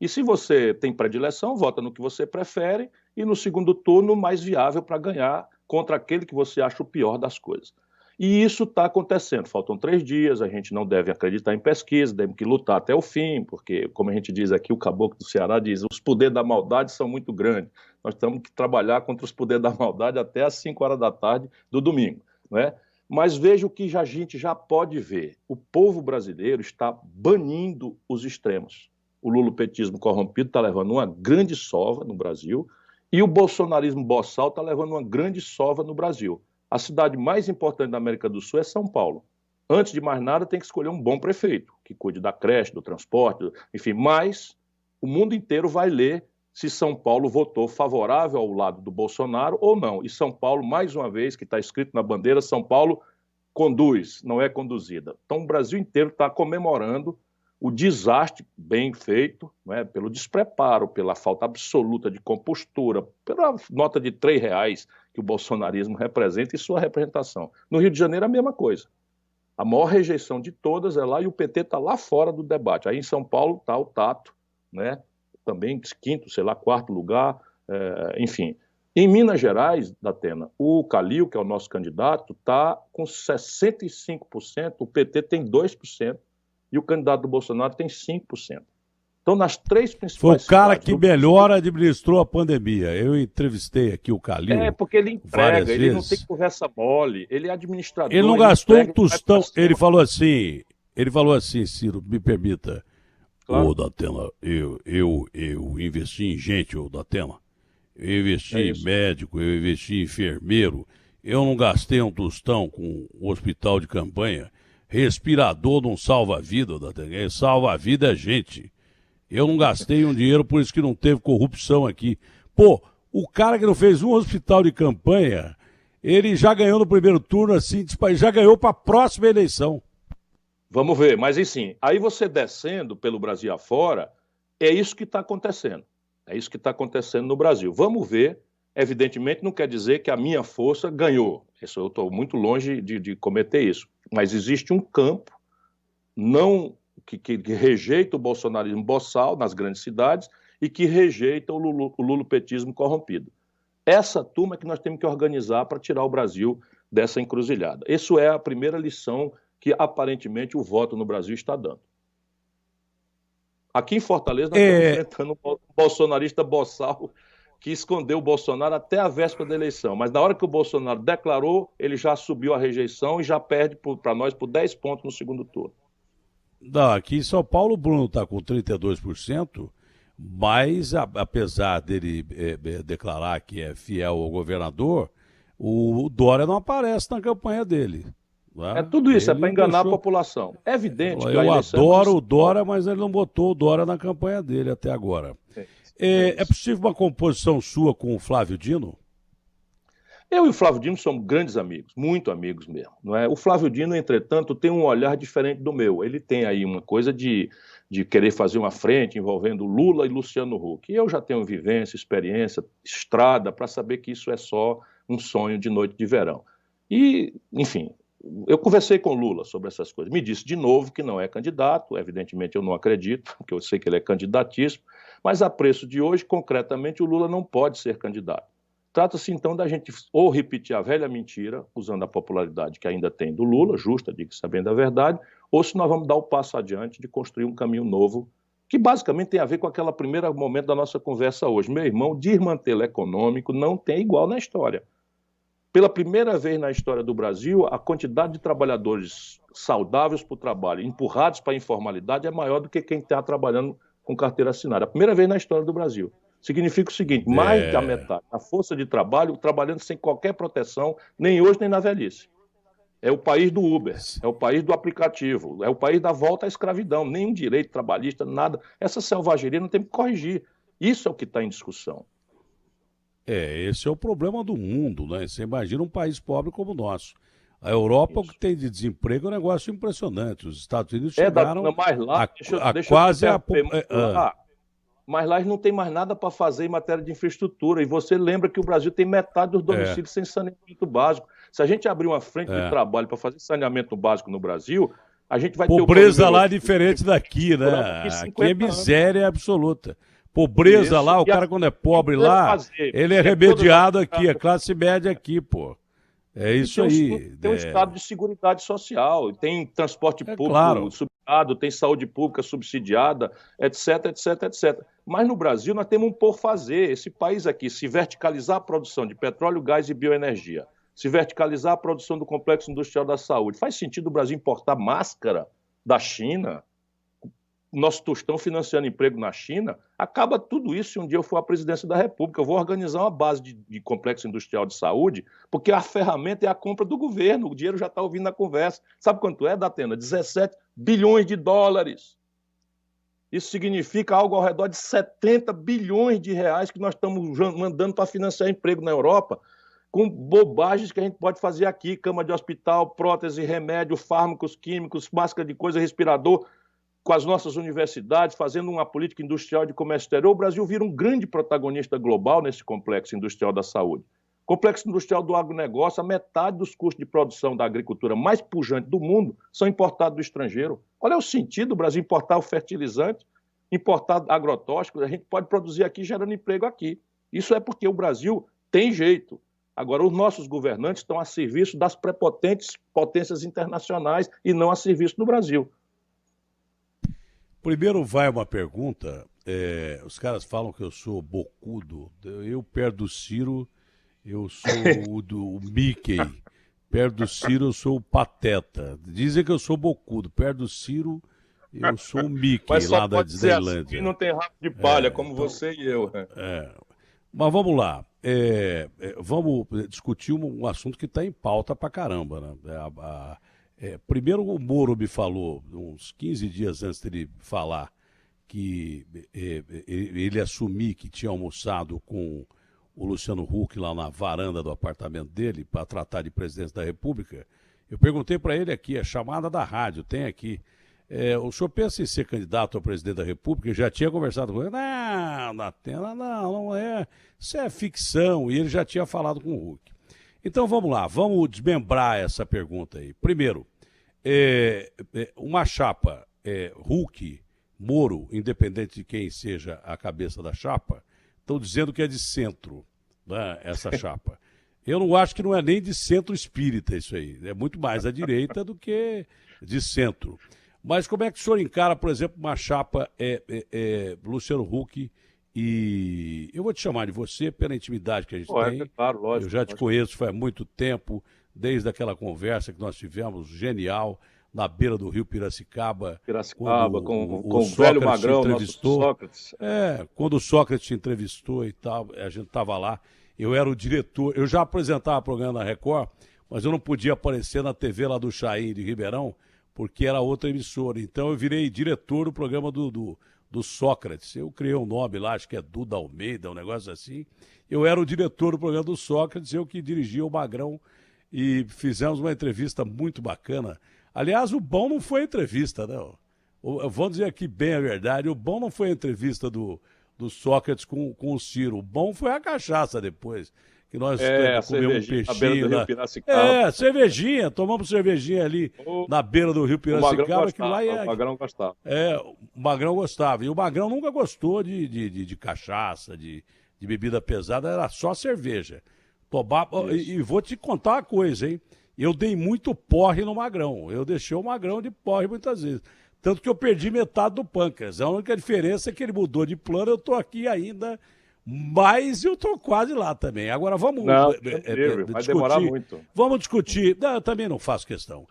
E se você tem predileção, vota no que você prefere e no segundo turno mais viável para ganhar contra aquele que você acha o pior das coisas. E isso está acontecendo. Faltam 3 dias, a gente não deve acreditar em pesquisa, temos que lutar até o fim, porque, como a gente diz aqui, o caboclo do Ceará diz, os poderes da maldade são muito grandes. Nós temos que trabalhar contra os poderes da maldade até às 5 horas da tarde do domingo, né? Mas veja o que a gente já pode ver. O povo brasileiro está banindo os extremos. O lulopetismo corrompido está levando uma grande sova no Brasil e o bolsonarismo boçal está levando uma grande sova no Brasil. A cidade mais importante da América do Sul é São Paulo. Antes de mais nada, tem que escolher um bom prefeito, que cuide da creche, do transporte, enfim. Mas o mundo inteiro vai ler se São Paulo votou favorável ao lado do Bolsonaro ou não. E São Paulo, mais uma vez, que está escrito na bandeira, São Paulo conduz, não é conduzida. Então o Brasil inteiro está comemorando o desastre bem feito, né, pelo despreparo, pela falta absoluta de compostura, pela nota de R$3 que o bolsonarismo representa e sua representação. No Rio de Janeiro, a mesma coisa. A maior rejeição de todas é lá e o PT está lá fora do debate. Aí em São Paulo está o Tato, né, também quinto, sei lá, quarto lugar, enfim. Em Minas Gerais, Datena, o Calil, que é o nosso candidato, está com 65%, o PT tem 2%, e o candidato do Bolsonaro tem 5%. Então, nas 3 principais Foi o cara que do melhor administrou a pandemia. Eu entrevistei aqui o Calil. Porque ele entrega, ele não tem conversa mole, ele é administrador. Ele não gastou um tostão. Ele falou assim, Ciro, me permita. Claro. Ô, Datena, eu investi em gente, ô, Datena. Eu investi em médico, eu investi em enfermeiro. Eu não gastei um tostão com o hospital de campanha. Respirador não salva a vida, Datena. Salva a vida é gente. Eu não gastei um dinheiro, por isso que não teve corrupção aqui. Pô, o cara que não fez um hospital de campanha, ele já ganhou no primeiro turno, assim, já ganhou para a próxima eleição. Vamos ver, mas assim, aí você descendo pelo Brasil afora, é isso que está acontecendo. É isso que está acontecendo no Brasil. Vamos ver, evidentemente não quer dizer que a minha força ganhou. Isso, eu estou muito longe de cometer isso. Mas existe um campo não que rejeita o bolsonarismo boçal nas grandes cidades e que rejeita o lulopetismo corrompido. Essa turma é que nós temos que organizar para tirar o Brasil dessa encruzilhada. Isso é a primeira lição que aparentemente o voto no Brasil está dando. Aqui em Fortaleza nós estamos enfrentando um bolsonarista boçal que escondeu o Bolsonaro até a véspera da eleição. Mas na hora que o Bolsonaro declarou, ele já subiu a rejeição e já perde para nós por 10 pontos no segundo turno. Não, aqui em São Paulo o Bruno está com 32%, mas apesar dele declarar que é fiel ao governador, o Dória não aparece na campanha dele. É tudo isso, é para enganar a população. É evidente que eu adoro o Dória, mas ele não botou o Dória na campanha dele até agora. É possível uma composição sua com o Flávio Dino? Eu e o Flávio Dino somos grandes amigos, muito amigos mesmo. Não é? O Flávio Dino, entretanto, tem um olhar diferente do meu. Ele tem aí uma coisa de querer fazer uma frente envolvendo Lula e Luciano Huck. E eu já tenho vivência, experiência, estrada, para saber que isso é só um sonho de noite de verão. E, enfim, eu conversei com o Lula sobre essas coisas. Me disse de novo que não é candidato, evidentemente eu não acredito, porque eu sei que ele é candidatíssimo, mas a preço de hoje, concretamente, o Lula não pode ser candidato. Trata-se, então, da gente ou repetir a velha mentira, usando a popularidade que ainda tem do Lula, justa, diga-se sabendo a verdade, ou se nós vamos dar o passo adiante de construir um caminho novo, que basicamente tem a ver com aquele primeiro momento da nossa conversa hoje. Meu irmão, desmantelo econômico não tem igual na história. Pela primeira vez na história do Brasil, a quantidade de trabalhadores saudáveis para o trabalho, empurrados para a informalidade, é maior do que quem está trabalhando com carteira assinada. A primeira vez na história do Brasil. Significa o seguinte, mais da metade da força de trabalho trabalhando sem qualquer proteção, nem hoje nem na velhice. É o país do Uber, é o país do aplicativo, é o país da volta à escravidão, nenhum direito trabalhista, nada. Essa selvageria não tem que corrigir. Isso é o que está em discussão. Esse é o problema do mundo, né? Você imagina um país pobre como o nosso. A Europa, o que tem de desemprego é um negócio impressionante. Os Estados Unidos chegaram quase a... Mas lá não tem mais nada para fazer em matéria de infraestrutura. E você lembra que o Brasil tem metade dos domicílios sem saneamento básico. Se a gente abrir uma frente de trabalho para fazer saneamento básico no Brasil, a gente vai ter... Pobreza lá é diferente daqui, né? Aqui é miséria absoluta. Pobreza lá, o cara quando é pobre lá, ele é remediado aqui, a classe média aqui, pô. É isso aí. Tem um estado de seguridade social, tem transporte público subsidiado, tem saúde pública subsidiada, etc, etc, etc. Mas no Brasil nós temos um por fazer. Esse país aqui, se verticalizar a produção de petróleo, gás e bioenergia, se verticalizar a produção do complexo industrial da saúde, faz sentido o Brasil importar máscara da China? Nosso Tostão financiando emprego na China, acaba tudo isso se um dia eu for à presidência da República. Eu vou organizar uma base de complexo industrial de saúde, porque a ferramenta é a compra do governo, o dinheiro já está ouvindo na conversa. Sabe quanto é, Datena? 17 bilhões de dólares. Isso significa algo ao redor de 70 bilhões de reais que nós estamos mandando para financiar emprego na Europa, com bobagens que a gente pode fazer aqui, cama de hospital, prótese, remédio, fármacos químicos, máscara de coisa, respirador, com as nossas universidades, fazendo uma política industrial de comércio exterior. O Brasil vira um grande protagonista global nesse complexo industrial da saúde. Complexo industrial do agronegócio, a metade dos custos de produção da agricultura mais pujante do mundo são importados do estrangeiro. Qual é o sentido do Brasil importar o fertilizante, importar agrotóxicos? A gente pode produzir aqui, gerando emprego aqui. Isso é porque o Brasil tem jeito. Agora, os nossos governantes estão a serviço das prepotentes potências internacionais e não a serviço do Brasil. Primeiro vai uma pergunta, os caras falam que eu sou bocudo, eu perto do Ciro, eu sou o Mickey, perto do Ciro eu sou o Pateta, dizem que eu sou bocudo, perto do Ciro eu sou o Mickey lá da Disneylândia. Assim, não tem rabo de palha como então, você e eu. Mas vamos lá, vamos discutir um assunto que está em pauta pra caramba, né? Primeiro o Moro me falou, uns 15 dias antes dele falar, que ele assumir que tinha almoçado com o Luciano Huck lá na varanda do apartamento dele para tratar de presidente da República, eu perguntei para ele aqui, a chamada da rádio, tem aqui, o senhor pensa em ser candidato a presidente da República? Eu já tinha conversado com ele, não, Datena, não é, isso é ficção, e ele já tinha falado com o Huck. Então vamos lá, vamos desmembrar essa pergunta aí. Primeiro, uma chapa Huck, Moro, independente de quem seja a cabeça da chapa, estão dizendo que é de centro, né, essa chapa. Eu não acho que não é nem de centro espírita isso aí. É muito mais à direita do que de centro. Mas como é que o senhor encara, por exemplo, uma chapa Luciano Huck e... Eu vou te chamar de você pela intimidade que a gente tem. Claro, lógico. Eu já te conheço faz muito tempo, desde aquela conversa que nós tivemos, genial, na beira do rio Piracicaba. Com o velho Magrão, nosso Sócrates. Quando o Sócrates te entrevistou e tal, a gente estava lá. Eu era o diretor, eu já apresentava programa na Record, mas eu não podia aparecer na TV lá do Chaim de Ribeirão, porque era outra emissora. Então eu virei diretor do programa do Sócrates. Eu criei um nome lá, acho que é Duda Almeida, um negócio assim. Eu era o diretor do programa do Sócrates, eu que dirigia o Magrão, e fizemos uma entrevista muito bacana. Aliás, o bom não foi a entrevista, né? Vamos dizer aqui bem a verdade, o bom não foi a entrevista do Sócrates com o Ciro, o bom foi a cachaça depois, que nós comemos um peixinho. Cervejinha, tomamos cervejinha ali na beira do rio Piracicaba. O Magrão gostava. O Magrão gostava, e o Magrão nunca gostou de cachaça, de bebida pesada, era só cerveja. E vou te contar uma coisa, hein? Eu dei muito porre no Magrão. Eu deixei o Magrão de porre muitas vezes. Tanto que eu perdi metade do pâncreas. A única diferença é que ele mudou de plano, eu estou aqui ainda, mas eu estou quase lá também. Agora vamos vai demorar muito. Vamos discutir. Não, eu também não faço questão.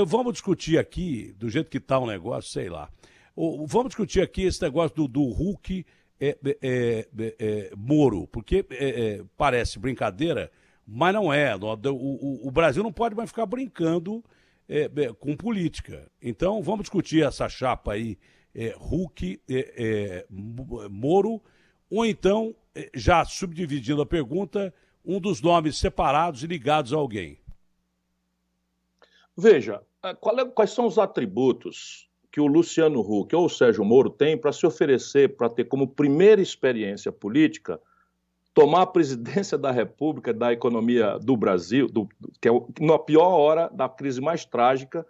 Vamos discutir aqui, do jeito que está o negócio, sei lá. Vamos discutir aqui esse negócio do Huck Moro, porque parece brincadeira, mas não é. O Brasil não pode mais ficar brincando com política. Então, vamos discutir essa chapa aí, Huck, Moro, ou então, já subdividindo a pergunta, um dos nomes separados e ligados a alguém. Veja, quais são os atributos que o Luciano Huck ou o Sérgio Moro têm para se oferecer, para ter como primeira experiência política tomar a presidência da República, da economia do Brasil, que é na pior hora da crise mais trágica,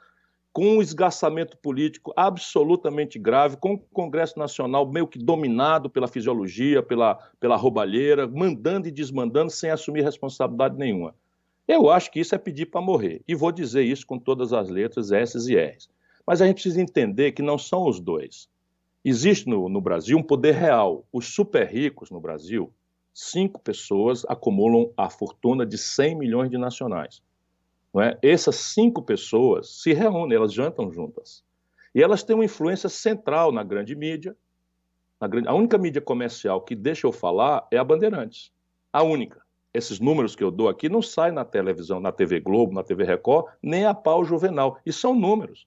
com um esgarçamento político absolutamente grave, com o Congresso Nacional meio que dominado pela fisiologia, pela roubalheira, mandando e desmandando sem assumir responsabilidade nenhuma. Eu acho que isso é pedir para morrer. E vou dizer isso com todas as letras, S's e R's. Mas a gente precisa entender que não são os dois. Existe no Brasil um poder real. Os super ricos no Brasil, 5 pessoas acumulam a fortuna de 100 milhões de nacionais. Não é? Essas 5 pessoas se reúnem, elas jantam juntas. E elas têm uma influência central na grande mídia. A única mídia comercial que deixa eu falar é a Bandeirantes. A única. Esses números que eu dou aqui não saem na televisão, na TV Globo, na TV Record, nem a pau Juvenal. E são números.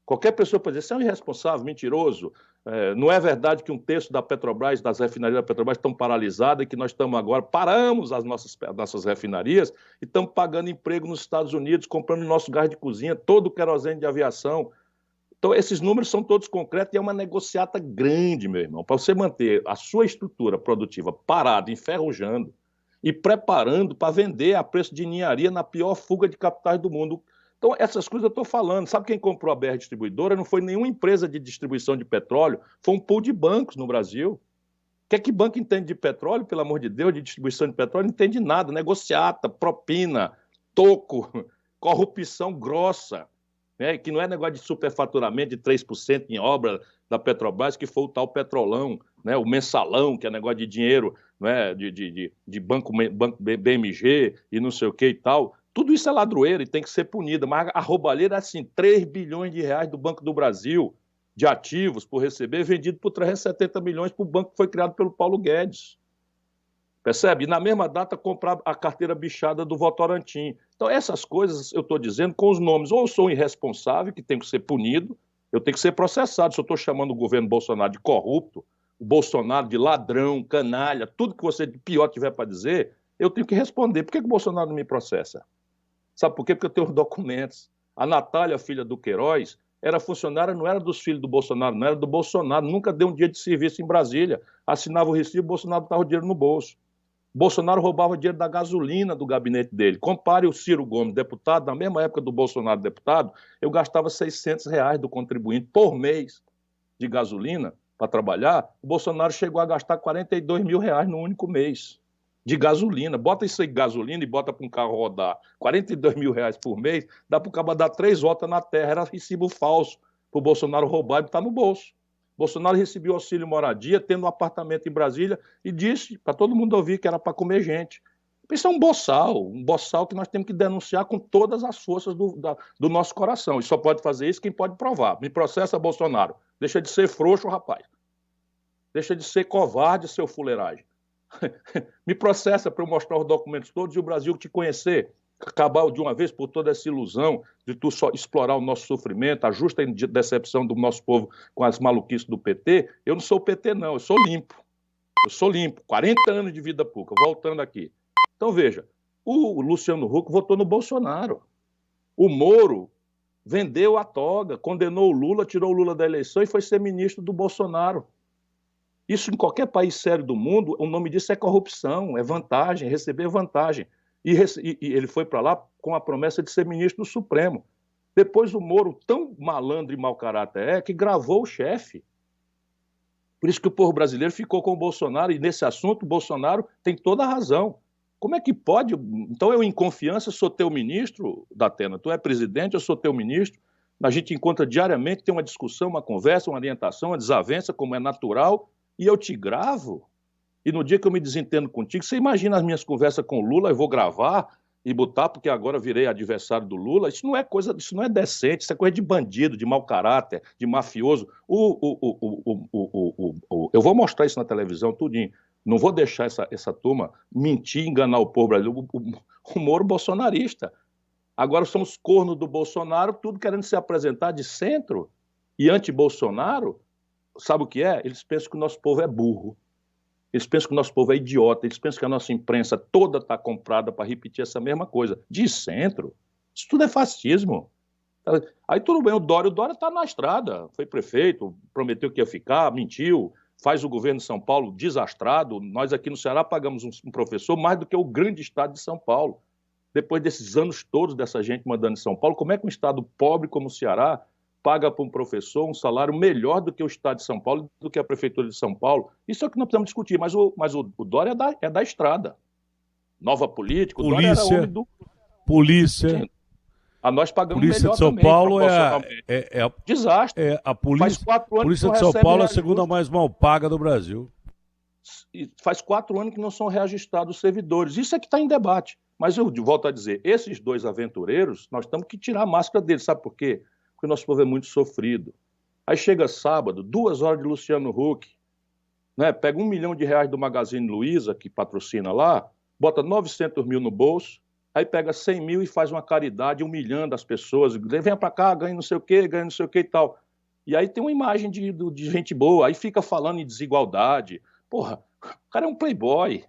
Qualquer pessoa pode dizer, você é um irresponsável, mentiroso. Não é verdade que um terço da Petrobras, das refinarias da Petrobras estão paralisadas e que nós estamos agora, paramos as nossas refinarias e estamos pagando emprego nos Estados Unidos, comprando nosso gás de cozinha, todo o querosene de aviação. Então, esses números são todos concretos e é uma negociata grande, meu irmão, para você manter a sua estrutura produtiva parada, enferrujando e preparando para vender a preço de ninharia na pior fuga de capitais do mundo. Então, essas coisas eu estou falando. Sabe quem comprou a BR Distribuidora? Não foi nenhuma empresa de distribuição de petróleo, foi um pool de bancos no Brasil. O que é que banco entende de petróleo, pelo amor de Deus, de distribuição de petróleo? Não entende nada. Negociata, propina, toco, corrupção grossa, né? Que não é negócio de superfaturamento de 3% em obra da Petrobras, que foi o tal Petrolão, né? O mensalão, que é negócio de dinheiro, né? de banco BMG e não sei o que e tal. Tudo isso é ladroeira e tem que ser punida, mas a roubalheira é assim, 3 bilhões de reais do Banco do Brasil de ativos por receber, vendido por 370 milhões para o banco que foi criado pelo Paulo Guedes. Percebe? E na mesma data comprar a carteira bichada do Votorantim. Então essas coisas eu estou dizendo com os nomes, ou eu sou um irresponsável, que tem que ser punido, Eu tenho que ser processado. Se eu estou chamando o governo Bolsonaro de corrupto, o Bolsonaro de ladrão, canalha, tudo que você de pior tiver para dizer, eu tenho que responder. Por que o Bolsonaro não me processa? Sabe por quê? Porque eu tenho os documentos. A Natália, filha do Queiroz, era funcionária, não era dos filhos do Bolsonaro, não era do Bolsonaro, nunca deu um dia de serviço em Brasília. Assinava o recibo, o Bolsonaro estava o dinheiro no bolso. Bolsonaro roubava dinheiro da gasolina do gabinete dele. Compare o Ciro Gomes, deputado, na mesma época do Bolsonaro deputado, eu gastava R$ 600 do contribuinte por mês de gasolina para trabalhar. O Bolsonaro chegou a gastar R$ 42 mil no único mês de gasolina. Bota isso aí, gasolina, e bota para um carro rodar. R$ 42 mil por mês, dá para o cara dar 3 voltas na terra. Era recibo falso para o Bolsonaro roubar e botar no bolso. Bolsonaro recebeu auxílio moradia, tendo um apartamento em Brasília, e disse para todo mundo ouvir que era para comer gente. Isso é um boçal que nós temos que denunciar com todas as forças do nosso coração. E só pode fazer isso quem pode provar. Me processa, Bolsonaro. Deixa de ser frouxo, rapaz. Deixa de ser covarde, seu fuleiragem. Me processa para eu mostrar os documentos todos e o Brasil te conhecer. Acabar de uma vez por toda essa ilusão de tu só explorar o nosso sofrimento, a justa decepção do nosso povo com as maluquices do PT. Eu não sou o PT, não. Eu sou limpo. 40 anos de vida pública. Voltando aqui. Então, veja, o Luciano Huck votou no Bolsonaro. O Moro vendeu a toga, condenou o Lula, tirou o Lula da eleição e foi ser ministro do Bolsonaro. Isso em qualquer país sério do mundo, o nome disso é corrupção, é vantagem, receber vantagem. E ele foi para lá com a promessa de ser ministro do Supremo. Depois o Moro, tão malandro e mau caráter que gravou o chefe. Por isso que o povo brasileiro ficou com o Bolsonaro, e nesse assunto o Bolsonaro tem toda a razão. Como é que pode? Então eu, em confiança, sou teu ministro, Datena, tu é presidente, eu sou teu ministro, a gente encontra diariamente, tem uma discussão, uma conversa, uma orientação, uma desavença, como é natural, e eu te gravo. E no dia que eu me desentendo contigo, você imagina as minhas conversas com o Lula, eu vou gravar e botar, porque agora virei adversário do Lula. Isso não é coisa, isso não é decente, isso é coisa de bandido, de mau caráter, de mafioso. Eu vou mostrar isso na televisão, tudinho. Não vou deixar essa turma mentir, enganar o povo brasileiro. O Moro bolsonarista. Agora são os cornos do Bolsonaro, tudo querendo se apresentar de centro e anti-Bolsonaro. Sabe o que é? Eles pensam que o nosso povo é burro. Eles pensam que o nosso povo é idiota. Eles pensam que a nossa imprensa toda está comprada para repetir essa mesma coisa. De centro. Isso tudo é fascismo. Aí tudo bem, o Dória está na estrada. Foi prefeito, prometeu que ia ficar, mentiu. Faz o governo de São Paulo desastrado. Nós aqui no Ceará pagamos um professor mais do que o grande estado de São Paulo. Depois desses anos todos dessa gente mandando em São Paulo, como é que um estado pobre como o Ceará paga para um professor um salário melhor do que o estado de São Paulo, do que a prefeitura de São Paulo? Isso é o que nós precisamos discutir, mas o Dória é da estrada. Nova política, o Dória era homem do... Polícia. Sim. Nós pagamos Polícia melhor de São também, Paulo desastre. A polícia, Faz 4 anos Polícia que de não São Paulo é a recebe segunda mais mal paga do Brasil. E faz 4 anos que não são reajustados os servidores. Isso é que está em debate. Mas eu volto a dizer, esses dois aventureiros, nós temos que tirar a máscara deles. Sabe por quê? Porque o nosso povo é muito sofrido. Aí chega sábado, 2 horas de Luciano Huck, né? Pega R$1 milhão do Magazine Luiza, que patrocina lá, bota 900 mil no bolso, aí pega 100 mil e faz uma caridade humilhando as pessoas. Venha para cá, ganha não sei o quê, ganha não sei o quê e tal. E aí tem uma imagem de gente boa, aí fica falando em desigualdade. Porra, o cara é um playboy.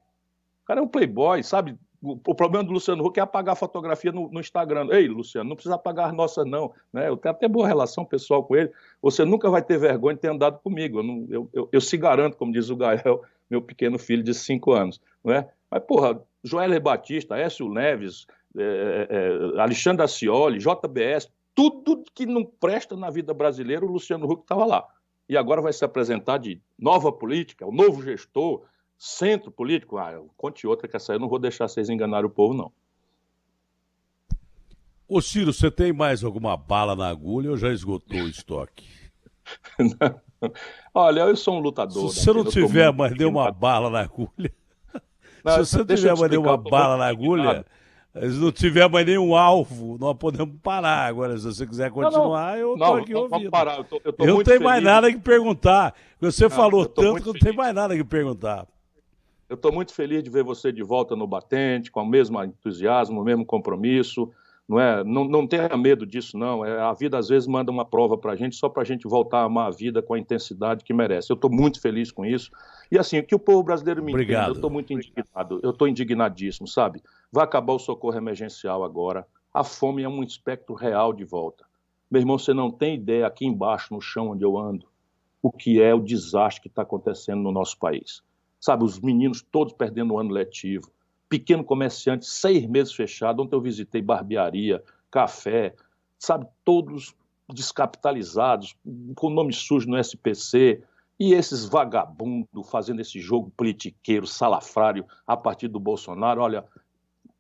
O cara é um playboy, sabe? O problema do Luciano Huck é apagar a fotografia no Instagram. Ei, Luciano, não precisa apagar as nossas, não. Né? Eu tenho até boa relação pessoal com ele. Você nunca vai ter vergonha de ter andado comigo. Eu se garanto, como diz o Gael, meu pequeno filho de 5 anos. Não é? Mas, porra, Joélia Batista, Écio Neves, Alexandre Ascioli, JBS, tudo que não presta na vida brasileira, o Luciano Huck estava lá. E agora vai se apresentar de nova política, o novo gestor, centro político. Conte outra que essa aí eu não vou deixar vocês enganarem o povo, não. Ô Ciro, você tem mais alguma bala na agulha ou já esgotou o estoque? Não. Olha, eu sou um lutador. Se você não tiver mais nenhuma bala na agulha... Se você não tiver mais nenhuma bala na agulha... Se não tiver mais nenhum alvo, nós podemos parar. Agora, se você quiser continuar, eu estou aqui ouvindo. Vamos parar. Eu não tenho mais nada que perguntar. Você falou tanto que eu não tenho mais nada que perguntar. Eu estou muito feliz de ver você de volta no Batente, com o mesmo entusiasmo, o mesmo compromisso. Não é? Não tenha medo disso, não. A vida, às vezes, manda uma prova para a gente, só para a gente voltar a amar a vida com a intensidade que merece. Eu estou muito feliz com isso. E, assim, que o povo brasileiro me entenda, eu estou muito indignado. Eu estou indignadíssimo, sabe? Vai acabar o socorro emergencial agora. A fome é um espectro real de volta. Meu irmão, você não tem ideia, aqui embaixo, no chão onde eu ando, o que é o desastre que está acontecendo no nosso país. Sabe, os meninos todos perdendo o ano letivo, pequeno comerciante, 6 meses fechado. Ontem eu visitei barbearia, café, sabe, todos descapitalizados, com nome sujo no SPC, e esses vagabundos fazendo esse jogo politiqueiro, salafrário, a partir do Bolsonaro. Olha,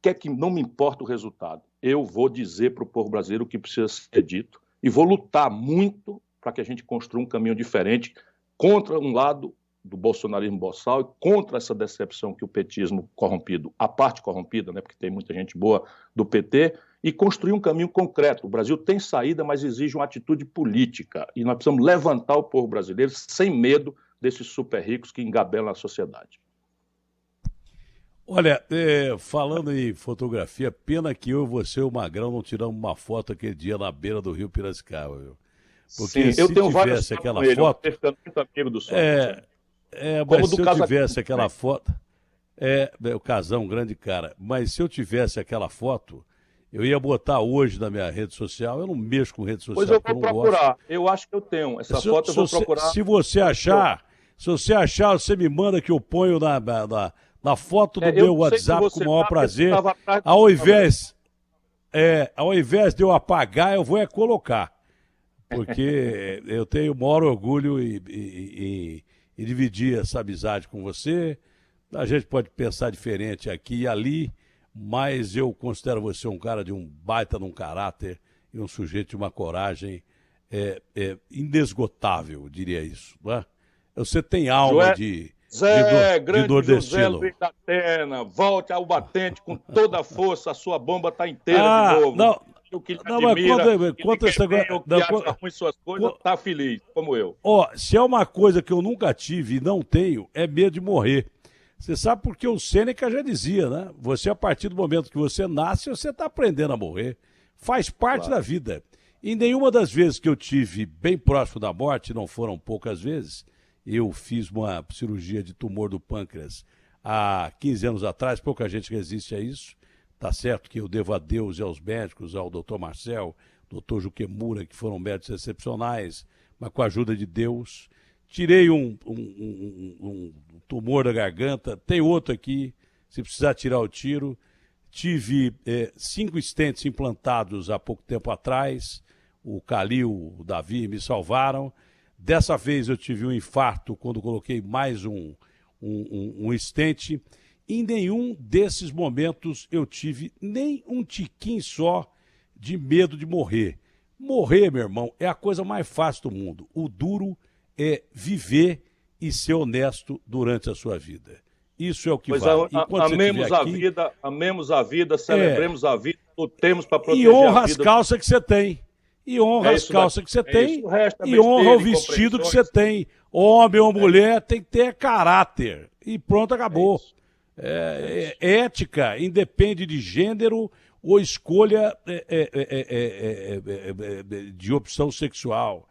quer que não me importa o resultado, eu vou dizer para o povo brasileiro o que precisa ser dito, e vou lutar muito para que a gente construa um caminho diferente contra um lado do bolsonarismo boçal e contra essa decepção que o petismo corrompido, a parte corrompida, né, porque tem muita gente boa do PT, e construir um caminho concreto. O Brasil tem saída, mas exige uma atitude política, e nós precisamos levantar o povo brasileiro sem medo desses super ricos que engabelam a sociedade. Olha, falando em fotografia, pena que eu e você, o Magrão, não tiramos uma foto aquele dia na beira do rio Piracicaba, viu? Porque sim, eu tenho tivesse aquela foto... muito amigo do mas se eu tivesse aquela foto... o Casão, grande cara. Mas se eu tivesse aquela foto, eu ia botar hoje na minha rede social. Eu não mexo com rede social. Pois eu vou procurar. Gosto. Eu acho que eu tenho. Essa foto eu vou procurar. Se você achar, você me manda que eu ponho na foto do meu WhatsApp com o maior prazer. Ao invés de eu apagar, eu vou colocar. Porque eu tenho o maior orgulho e dividir essa amizade com você. A gente pode pensar diferente aqui e ali, mas eu considero você um cara de um baita de um caráter e um sujeito de uma coragem inesgotável, diria isso. Não é? Você tem alma de nordestino. José Luiz da Atena, volte ao batente com toda a força, a sua bomba está inteira de novo. Não, que admira, conta essa ruim suas coisas, tá feliz, como eu. Se é uma coisa que eu nunca tive e não tenho, é medo de morrer. Você sabe porque o Sêneca já dizia, né? Você, a partir do momento que você nasce, você está aprendendo a morrer. Faz parte da vida. E nenhuma das vezes que eu tive bem próximo da morte, não foram poucas vezes, eu fiz uma cirurgia de tumor do pâncreas há 15 anos atrás, pouca gente resiste a isso. Tá certo que eu devo a Deus e aos médicos, ao doutor Marcel, doutor Juquemura, que foram médicos excepcionais, mas com a ajuda de Deus. Tirei um tumor da garganta, tem outro aqui, se precisar tirar o tiro. Tive 5 stents implantados há pouco tempo atrás, o Calil, o Davi me salvaram. Dessa vez eu tive um infarto quando coloquei mais um stent. Em nenhum desses momentos eu tive nem um tiquinho só de medo de morrer. Morrer, meu irmão, é a coisa mais fácil do mundo. O duro é viver e ser honesto durante a sua vida. Isso é o que vale. Amemos a vida, celebremos a vida, lutemos para proteger a vida. E honra as vida. calças que você tem. E honra as calças que você tem. E honra o vestido que você tem. Homem ou mulher tem que ter caráter. E pronto, acabou. Ética independe de gênero ou escolha de opção sexual.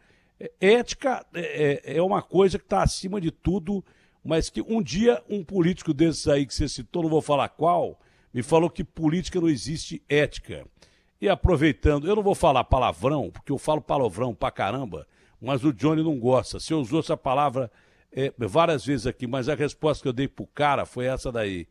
Ética é uma coisa que está acima de tudo, mas que um dia um político desses aí que você citou, não vou falar qual, me falou que política não existe ética. E aproveitando, eu não vou falar palavrão, porque eu falo palavrão pra caramba, mas o Johnny não gosta. Você usou essa palavra várias vezes aqui, mas a resposta que eu dei pro cara foi essa daí.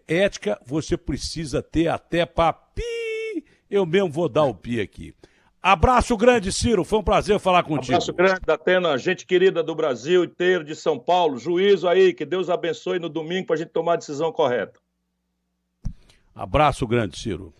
Ética você precisa ter até para pi. Eu mesmo vou dar o pi aqui. Abraço grande, Ciro. Foi um prazer falar contigo. Abraço grande, Datena, gente querida do Brasil inteiro, de São Paulo. Juízo aí, que Deus abençoe no domingo para a gente tomar a decisão correta. Abraço grande, Ciro.